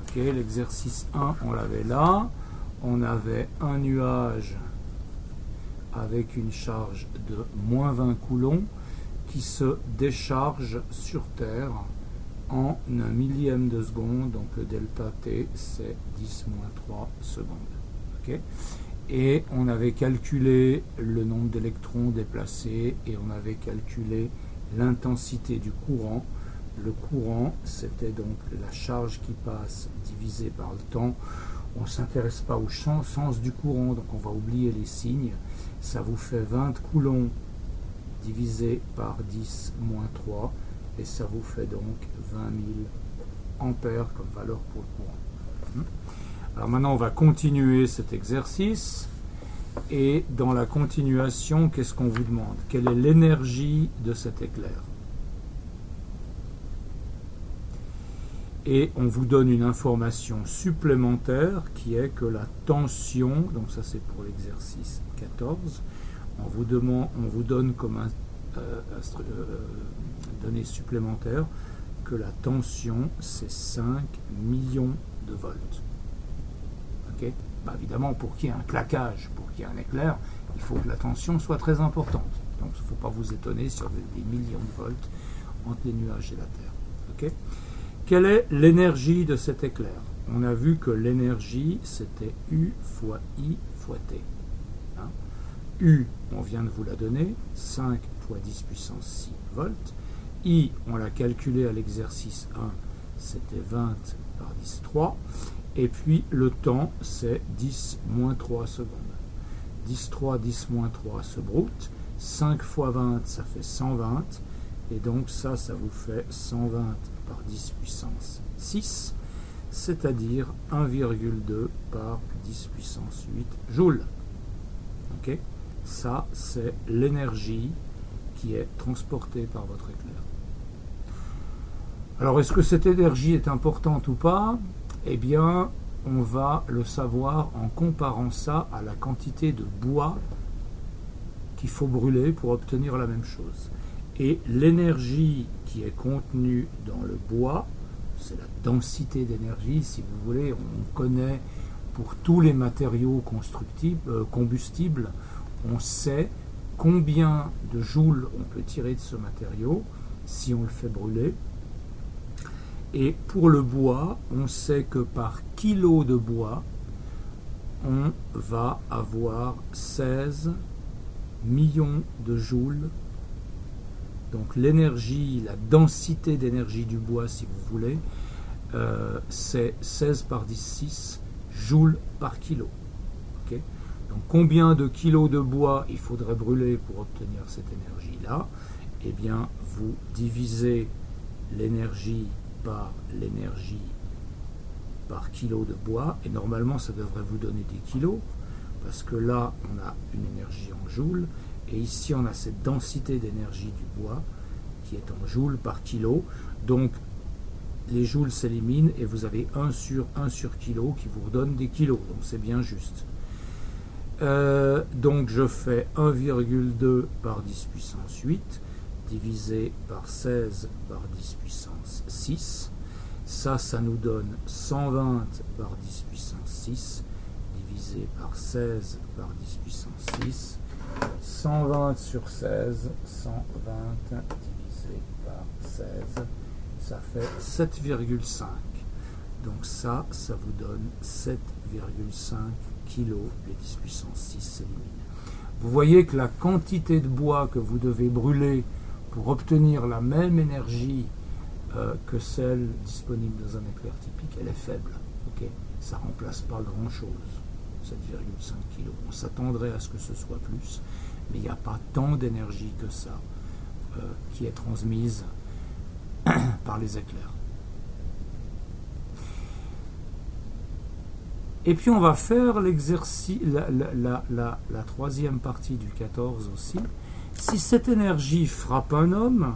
Ok, l'exercice 1, on l'avait là. On avait un nuage avec une charge de moins 20 coulombs qui se décharge sur Terre en 1 millième de seconde. Donc le delta T, c'est 10-3 secondes. Okay. Et on avait calculé le nombre d'électrons déplacés et on avait calculé l'intensité du courant. Le courant, c'était donc la charge qui passe divisée par le temps. On ne s'intéresse pas au sens du courant, donc on va oublier les signes. Ça vous fait 20 coulombs divisé par 10 moins 3 et ça vous fait donc 20 000 ampères comme valeur pour le courant. Alors maintenant, on va continuer cet exercice. Et dans la continuation, qu'est-ce qu'on vous demande? Quelle est l'énergie de cet éclair? Et on vous donne une information supplémentaire qui est que la tension, donc ça c'est pour l'exercice 14, on vous donne comme donnée supplémentaire que la tension c'est 5 millions de volts. Okay. Bah évidemment, pour qu'il y ait un claquage, pour qu'il y ait un éclair, il faut que la tension soit très importante. Donc il ne faut pas vous étonner sur des millions de volts entre les nuages et la Terre. Okay. Quelle est l'énergie de cet éclair? On a vu que l'énergie, c'était U fois I fois T. Hein? U, on vient de vous la donner, 5 fois 10 puissance 6 volts. I, on l'a calculé à l'exercice 1, c'était 20 par 10, 3. Et puis le temps, c'est 10 moins 3 secondes. 10, 3, 10 moins 3 se broute. 5 fois 20, ça fait 120. Et donc ça vous fait 120 par 10 puissance 6, c'est-à-dire 1,2 par 10 puissance 8 joules. Okay. Ça, c'est l'énergie qui est transportée par votre éclair. Alors, est-ce que cette énergie est importante ou pas? Eh bien, on va le savoir en comparant ça à la quantité de bois qu'il faut brûler pour obtenir la même chose. Et l'énergie qui est contenue dans le bois, c'est la densité d'énergie, si vous voulez. On connaît pour tous les matériaux combustibles, on sait combien de joules on peut tirer de ce matériau si on le fait brûler. Et pour le bois, on sait que par kilo de bois, on va avoir 16 millions de joules. Donc l'énergie, la densité d'énergie du bois, si vous voulez, c'est 16 par 10, 6 joules par kilo. Okay. Donc combien de kilos de bois il faudrait brûler pour obtenir cette énergie-là? Eh bien, vous divisez l'énergie par l'énergie par kilo de bois, et normalement ça devrait vous donner des kilos, parce que là on a une énergie en joules, et ici on a cette densité d'énergie du bois qui est en joules par kilo, donc les joules s'éliminent et vous avez 1 sur kilo qui vous redonne des kilos, donc c'est bien juste. Donc je fais 1,2 par 10 puissance 8 divisé par 16 par 10 puissance 6. Ça nous donne 120 par 10 puissance 6 divisé par 16 par 10 puissance 6. 120 sur 16, 120 divisé par 16, ça fait 7,5. Donc ça vous donne 7,5 kg, les 10 puissance 6 s'éliminent. Vous voyez que la quantité de bois que vous devez brûler pour obtenir la même énergie que celle disponible dans un éclair typique, elle est faible. Okay, ça ne remplace pas grand-chose, 7,5 kg. On s'attendrait à ce que ce soit plus, mais il n'y a pas tant d'énergie que ça qui est transmise par les éclairs. Et puis on va faire l'exercice, la troisième partie du 14 aussi. Si cette énergie frappe un homme,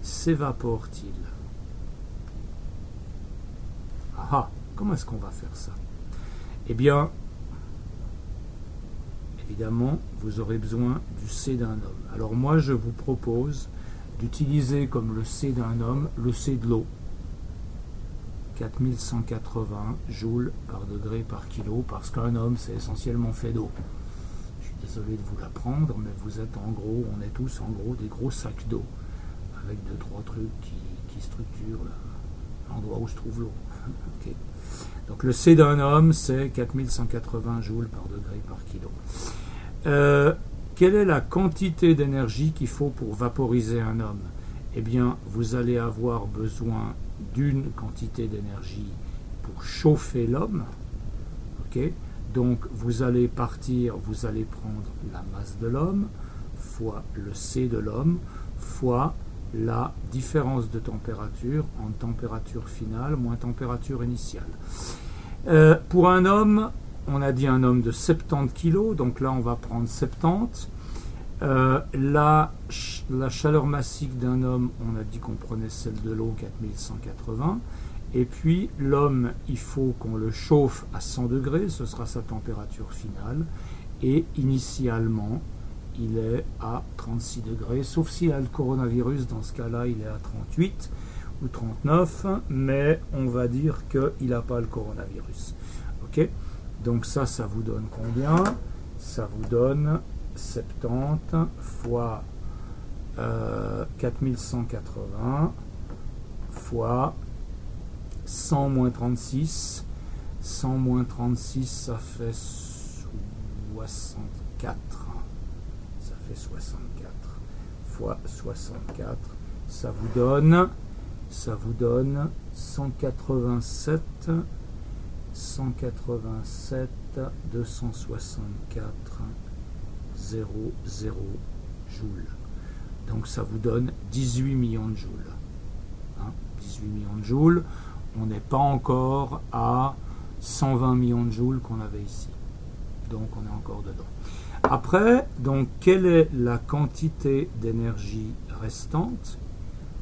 s'évapore-t-il? Ah, comment est-ce qu'on va faire ça? Eh bien, évidemment, vous aurez besoin du C d'un homme. Alors moi, je vous propose d'utiliser comme le C d'un homme, le C de l'eau. 4180 joules par degré par kilo, parce qu'un homme, c'est essentiellement fait d'eau. Je suis désolé de vous l'apprendre, mais vous êtes en gros, on est tous en gros des gros sacs d'eau, avec 2-3 trucs qui structurent l'endroit où se trouve l'eau. Okay. Donc le C d'un homme, c'est 4180 joules par degré par kilo. Quelle est la quantité d'énergie qu'il faut pour vaporiser un homme? Eh bien, vous allez avoir besoin d'une quantité d'énergie pour chauffer l'homme. Okay. Donc, vous allez partir, vous allez prendre la masse de l'homme, fois le C de l'homme, fois la différence de température en température finale moins température initiale. Pour un homme, on a dit un homme de 70 kg, donc là on va prendre 70. La chaleur massique d'un homme, on a dit qu'on prenait celle de l'eau, 4180. Et puis l'homme, il faut qu'on le chauffe à 100 degrés, ce sera sa température finale. Et initialement, il est à 36 degrés, sauf s'il a le coronavirus, dans ce cas-là, il est à 38 ou 39, mais on va dire qu'il n'a pas le coronavirus. Ok? Donc ça vous donne combien? Ça vous donne 70 fois 4180 fois 100 moins 36. 100 moins 36, ça fait 64. Ça fait 64 fois 64. Ça vous donne 187 264 0 joules. Donc ça vous donne 18 millions de joules. 18 millions de joules. On n'est pas encore à 120 millions de joules qu'on avait ici. Donc on est encore dedans. Après, donc quelle est la quantité d'énergie restante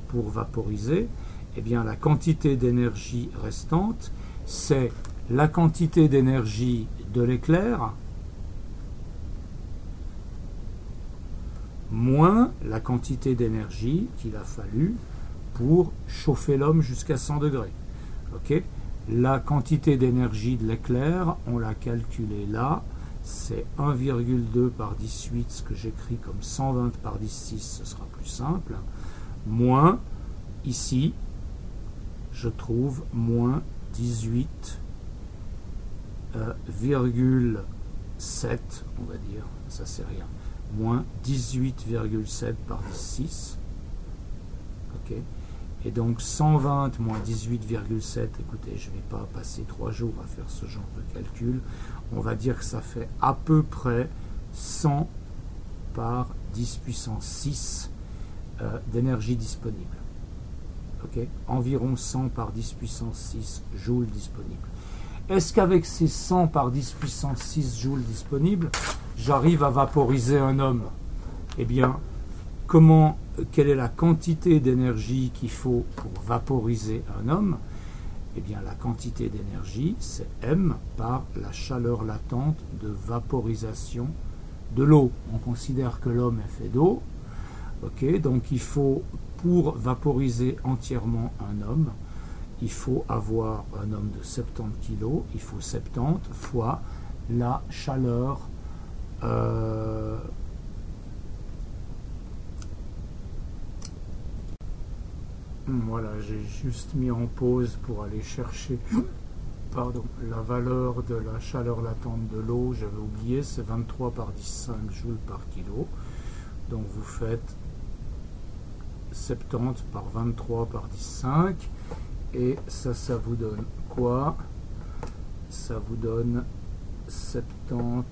pour vaporiser? Eh bien la quantité d'énergie restante, c'est la quantité d'énergie de l'éclair moins la quantité d'énergie qu'il a fallu pour chauffer l'homme jusqu'à 100 degrés. Okay. La quantité d'énergie de l'éclair, on l'a calculée là, c'est 1,2 par 18, ce que j'écris comme 120 par 16, ce sera plus simple, moins, ici, je trouve moins 18,7, on va dire, ça c'est rien, moins 18,7 par 16, ok. Et donc 120 moins 18,7, écoutez, je ne vais pas passer 3 jours à faire ce genre de calcul. On va dire que ça fait à peu près 100 par 10 puissance 6 d'énergie disponible. Okay. Environ 100 par 10 puissance 6 joules disponibles. Est-ce qu'avec ces 100 par 10 puissance 6 joules disponibles, j'arrive à vaporiser un homme? Eh bien, quelle est la quantité d'énergie qu'il faut pour vaporiser un homme? Eh bien, la quantité d'énergie, c'est M par la chaleur latente de vaporisation de l'eau. On considère que l'homme est fait d'eau. Okay, donc, il faut, pour vaporiser entièrement un homme, il faut avoir un homme de 70 kg. Il faut 70 fois la chaleur Voilà, j'ai juste mis en pause pour aller chercher la valeur de la chaleur latente de l'eau. J'avais oublié, c'est 23 par 10,5 joules par kilo. Donc vous faites 70 par 23 par 10,5 et ça vous donne quoi? Ça vous donne 70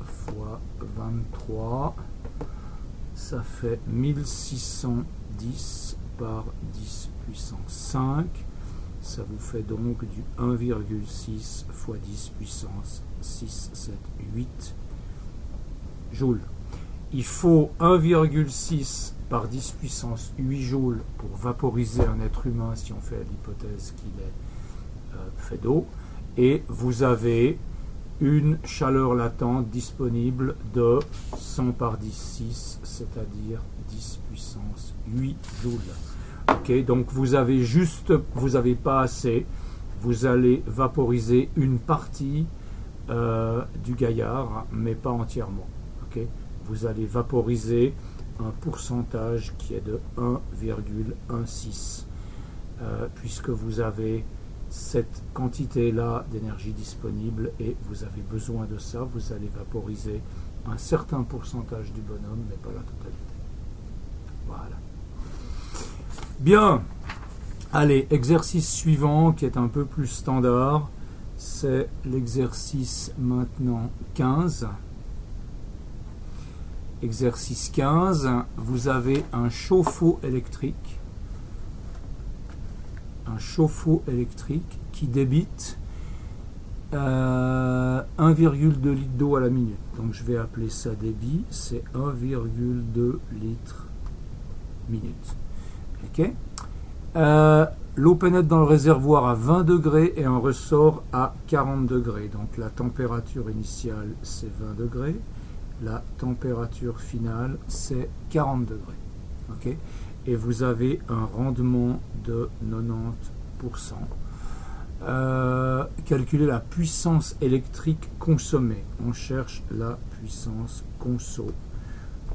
fois 23, ça fait 1610 par 10 puissance 5. Ça vous fait donc du 1,6 fois 10 puissance 6, 7, 8 joules. Il faut 1,6 par 10 puissance 8 joules pour vaporiser un être humain si on fait l'hypothèse qu'il est fait d'eau. Et vous avez une chaleur latente disponible de 100 par 10,6, c'est-à-dire 10 puissance 8 joules. Ok, donc vous avez pas assez, vous allez vaporiser une partie du gaillard, mais pas entièrement. Ok, vous allez vaporiser un pourcentage qui est de 1,16, puisque vous avez cette quantité-là d'énergie disponible et vous avez besoin de ça, vous allez vaporiser un certain pourcentage du bonhomme, mais pas la totalité. Voilà. Bien. Allez, exercice suivant qui est un peu plus standard, c'est l'exercice maintenant 15. Exercice 15, vous avez un chauffe-eau électrique. Un chauffe-eau électrique qui débite 1,2 litre d'eau à la minute. Donc je vais appeler ça débit, c'est 1,2 litres minute. Ok. L'eau pénètre dans le réservoir à 20 degrés et en ressort à 40 degrés. Donc la température initiale c'est 20 degrés, la température finale c'est 40 degrés. Ok. Et vous avez un rendement de 90%. Calculez la puissance électrique consommée. On cherche la puissance conso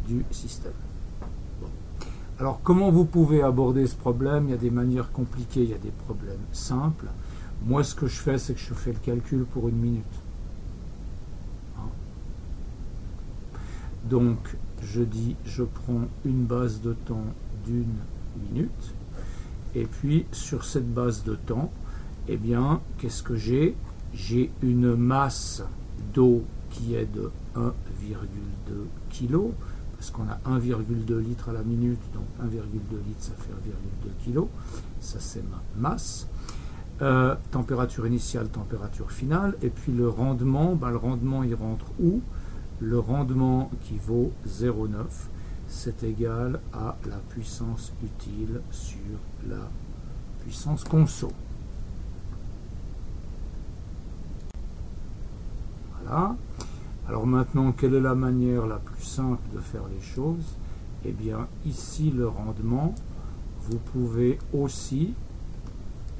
du système. Bon. Alors, comment vous pouvez aborder ce problème? Il y a des manières compliquées, il y a des problèmes simples. Moi, ce que je fais, c'est que je fais le calcul pour une minute. Hein? Donc, je dis, je prends une base de temps d'une minute, et puis sur cette base de temps, eh bien, qu'est-ce que j'ai? J'ai une masse d'eau qui est de 1,2 kg, parce qu'on a 1,2 litres à la minute, donc 1,2 litres, ça fait 1,2 kg, ça c'est ma masse. Température initiale, température finale, et puis le rendement, le rendement il rentre où? Le rendement qui vaut 0,9, c'est égal à la puissance utile sur la puissance conso. Voilà. Alors maintenant, quelle est la manière la plus simple de faire les choses? Eh bien, ici, le rendement, vous pouvez aussi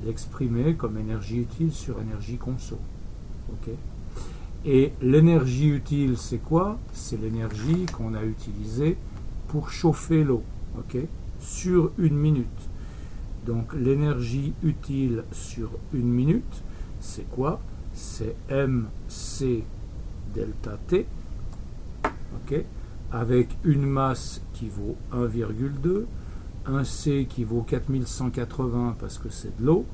l'exprimer comme énergie utile sur énergie conso. Ok. Et l'énergie utile, c'est quoi? C'est l'énergie qu'on a utilisée pour chauffer l'eau, ok, sur une minute. Donc l'énergie utile sur une minute, c'est quoi? C'est MC delta T, ok, avec une masse qui vaut 1,2, un C qui vaut 4180 parce que c'est de l'eau,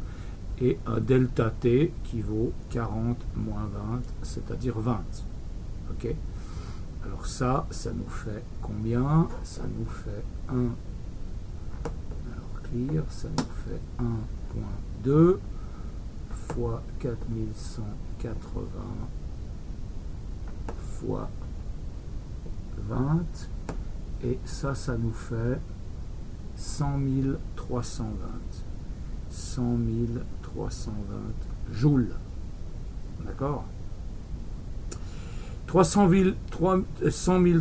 et un delta T qui vaut 40 moins 20, c'est-à-dire 20. Ok. Alors ça nous fait combien? Ça nous fait 1. Alors clear, ça nous fait 1,2 fois 4180 fois 20. Et ça nous fait 100 320. 100 320 joules. D'accord? 100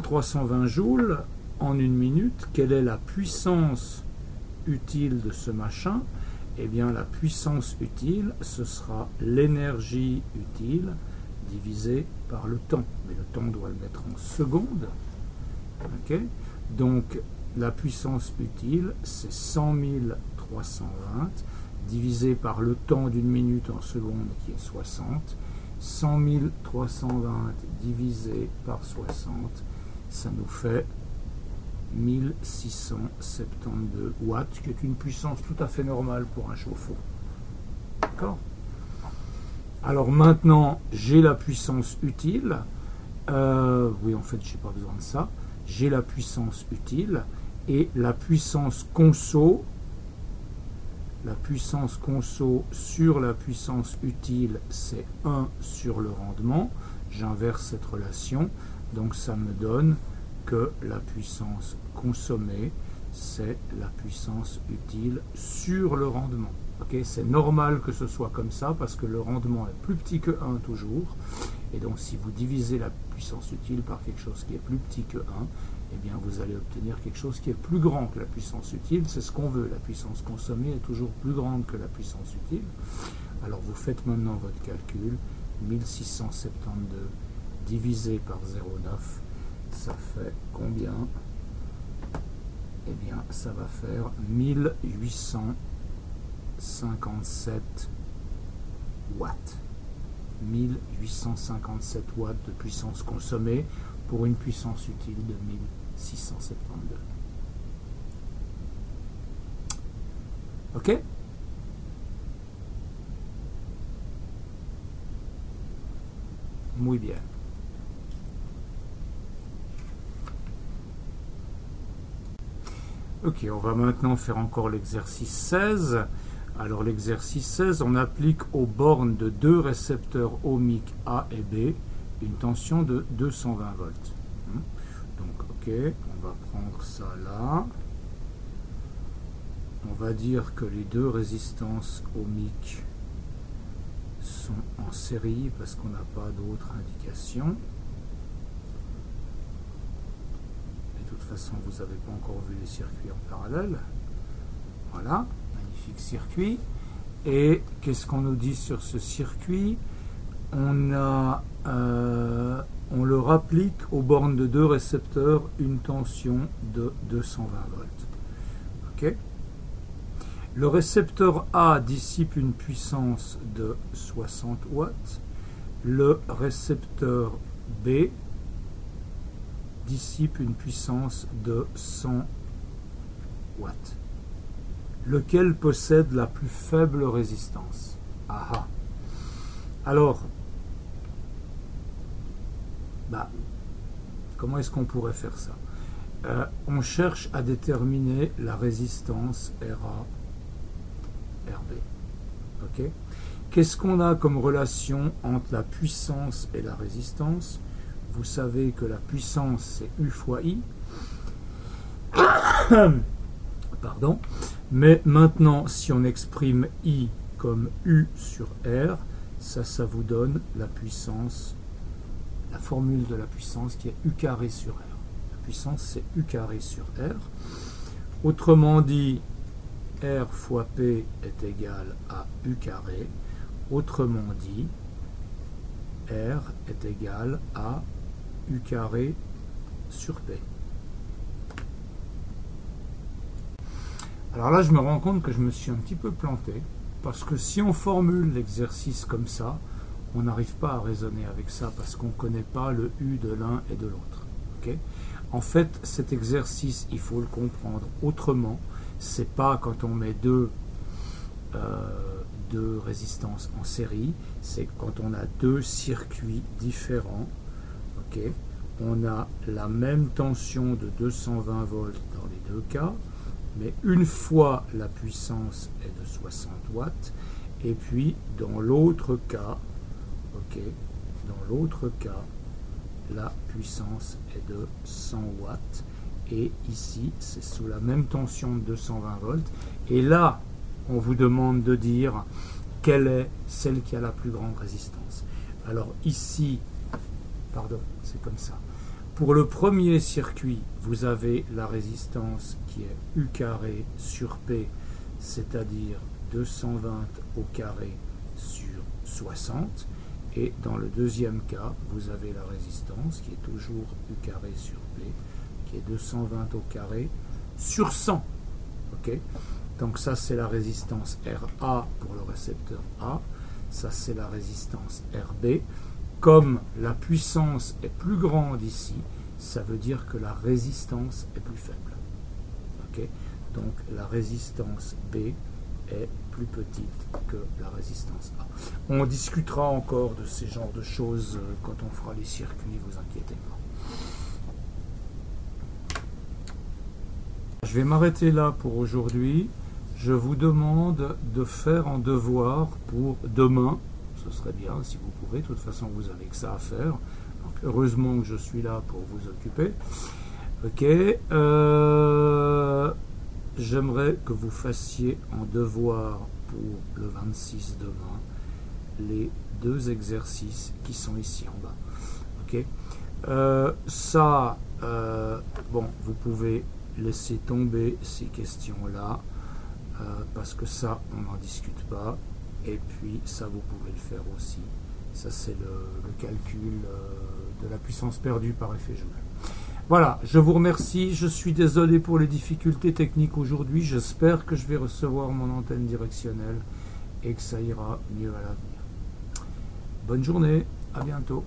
320 joules en une minute. Quelle est la puissance utile de ce machin? Eh bien, la puissance utile, ce sera l'énergie utile divisé par le temps. Mais le temps, on doit le mettre en secondes. Ok? Donc, la puissance utile, c'est 100 320, divisé par le temps d'une minute en secondes qui est 60. 100 320 divisé par 60, ça nous fait 1672 watts, qui est une puissance tout à fait normale pour un chauffe-eau. D'accord? Alors maintenant, j'ai la puissance utile. Oui, en fait, je n'ai pas besoin de ça. J'ai la puissance utile et la puissance conso. La puissance conso sur la puissance utile, c'est 1 sur le rendement. J'inverse cette relation, donc ça me donne que la puissance consommée, c'est la puissance utile sur le rendement. Okay, c'est normal que ce soit comme ça parce que le rendement est plus petit que 1 toujours. Et donc si vous divisez la puissance utile par quelque chose qui est plus petit que 1, eh bien vous allez obtenir quelque chose qui est plus grand que la puissance utile. C'est ce qu'on veut. La puissance consommée est toujours plus grande que la puissance utile. Alors vous faites maintenant votre calcul. 1672 divisé par 0,9, ça fait combien? Eh bien ça va faire 1857 watts. 1857 watts de puissance consommée pour une puissance utile de 1672. Ok? Muy bien. Ok, on va maintenant faire encore l'exercice 16. Alors l'exercice 16, on applique aux bornes de deux récepteurs ohmiques A et B une tension de 220 volts. Donc ok, on va prendre ça là. On va dire que les deux résistances ohmiques sont en série parce qu'on n'a pas d'autre indication. De toute façon, vous n'avez pas encore vu les circuits en parallèle. Voilà. Circuit. Et qu'est-ce qu'on nous dit sur ce circuit? On leur applique aux bornes de deux récepteurs une tension de 220 volts. Ok. Le récepteur A dissipe une puissance de 60 watts. Le récepteur B dissipe une puissance de 100 watts. Lequel possède la plus faible résistance? Aha. Alors, comment est-ce qu'on pourrait faire ça? On cherche à déterminer la résistance RA, RB. Ok? Qu'est-ce qu'on a comme relation entre la puissance et la résistance? Vous savez que la puissance, c'est U fois I. Pardon. Mais maintenant, si on exprime I comme U sur R, ça vous donne la puissance, la formule de la puissance qui est U carré sur R. La puissance, c'est U carré sur R. Autrement dit, R fois P est égal à U carré. Autrement dit, R est égal à U carré sur P. Alors là, je me rends compte que je me suis un petit peu planté, parce que si on formule l'exercice comme ça, on n'arrive pas à raisonner avec ça, parce qu'on ne connaît pas le U de l'un et de l'autre. Okay? En fait, cet exercice, il faut le comprendre autrement. C'est pas quand on met deux résistances en série, c'est quand on a deux circuits différents. Okay? On a la même tension de 220 volts dans les deux cas, mais une fois la puissance est de 60 watts, et puis dans l'autre cas, la puissance est de 100 watts, et ici c'est sous la même tension de 220 volts, et là on vous demande de dire quelle est celle qui a la plus grande résistance. Alors ici, pardon, c'est comme ça. Pour le premier circuit, vous avez la résistance qui est U carré sur P, c'est-à-dire 220 au carré sur 60. Et dans le deuxième cas, vous avez la résistance qui est toujours U carré sur P, qui est 220 au carré sur 100. Okay? Donc ça c'est la résistance RA pour le récepteur A, ça c'est la résistance RB. Comme la puissance est plus grande ici, ça veut dire que la résistance est plus faible. Okay? Donc la résistance B est plus petite que la résistance A. On discutera encore de ces genres de choses quand on fera les circuits, vous inquiétez pas. Je vais m'arrêter là pour aujourd'hui. Je vous demande de faire un devoir pour demain. Ce serait bien si vous pouvez. De toute façon, vous avez que ça à faire. Donc, heureusement que je suis là pour vous occuper. Ok. J'aimerais que vous fassiez en devoir pour le 26 demain les 2 exercices qui sont ici en bas. Ok. Bon, vous pouvez laisser tomber ces questions-là. Parce que ça, on n'en discute pas. Et puis, ça, vous pouvez le faire aussi. Ça, c'est le calcul de la puissance perdue par effet Joule. Voilà, je vous remercie. Je suis désolé pour les difficultés techniques aujourd'hui. J'espère que je vais recevoir mon antenne directionnelle et que ça ira mieux à l'avenir. Bonne journée, à bientôt.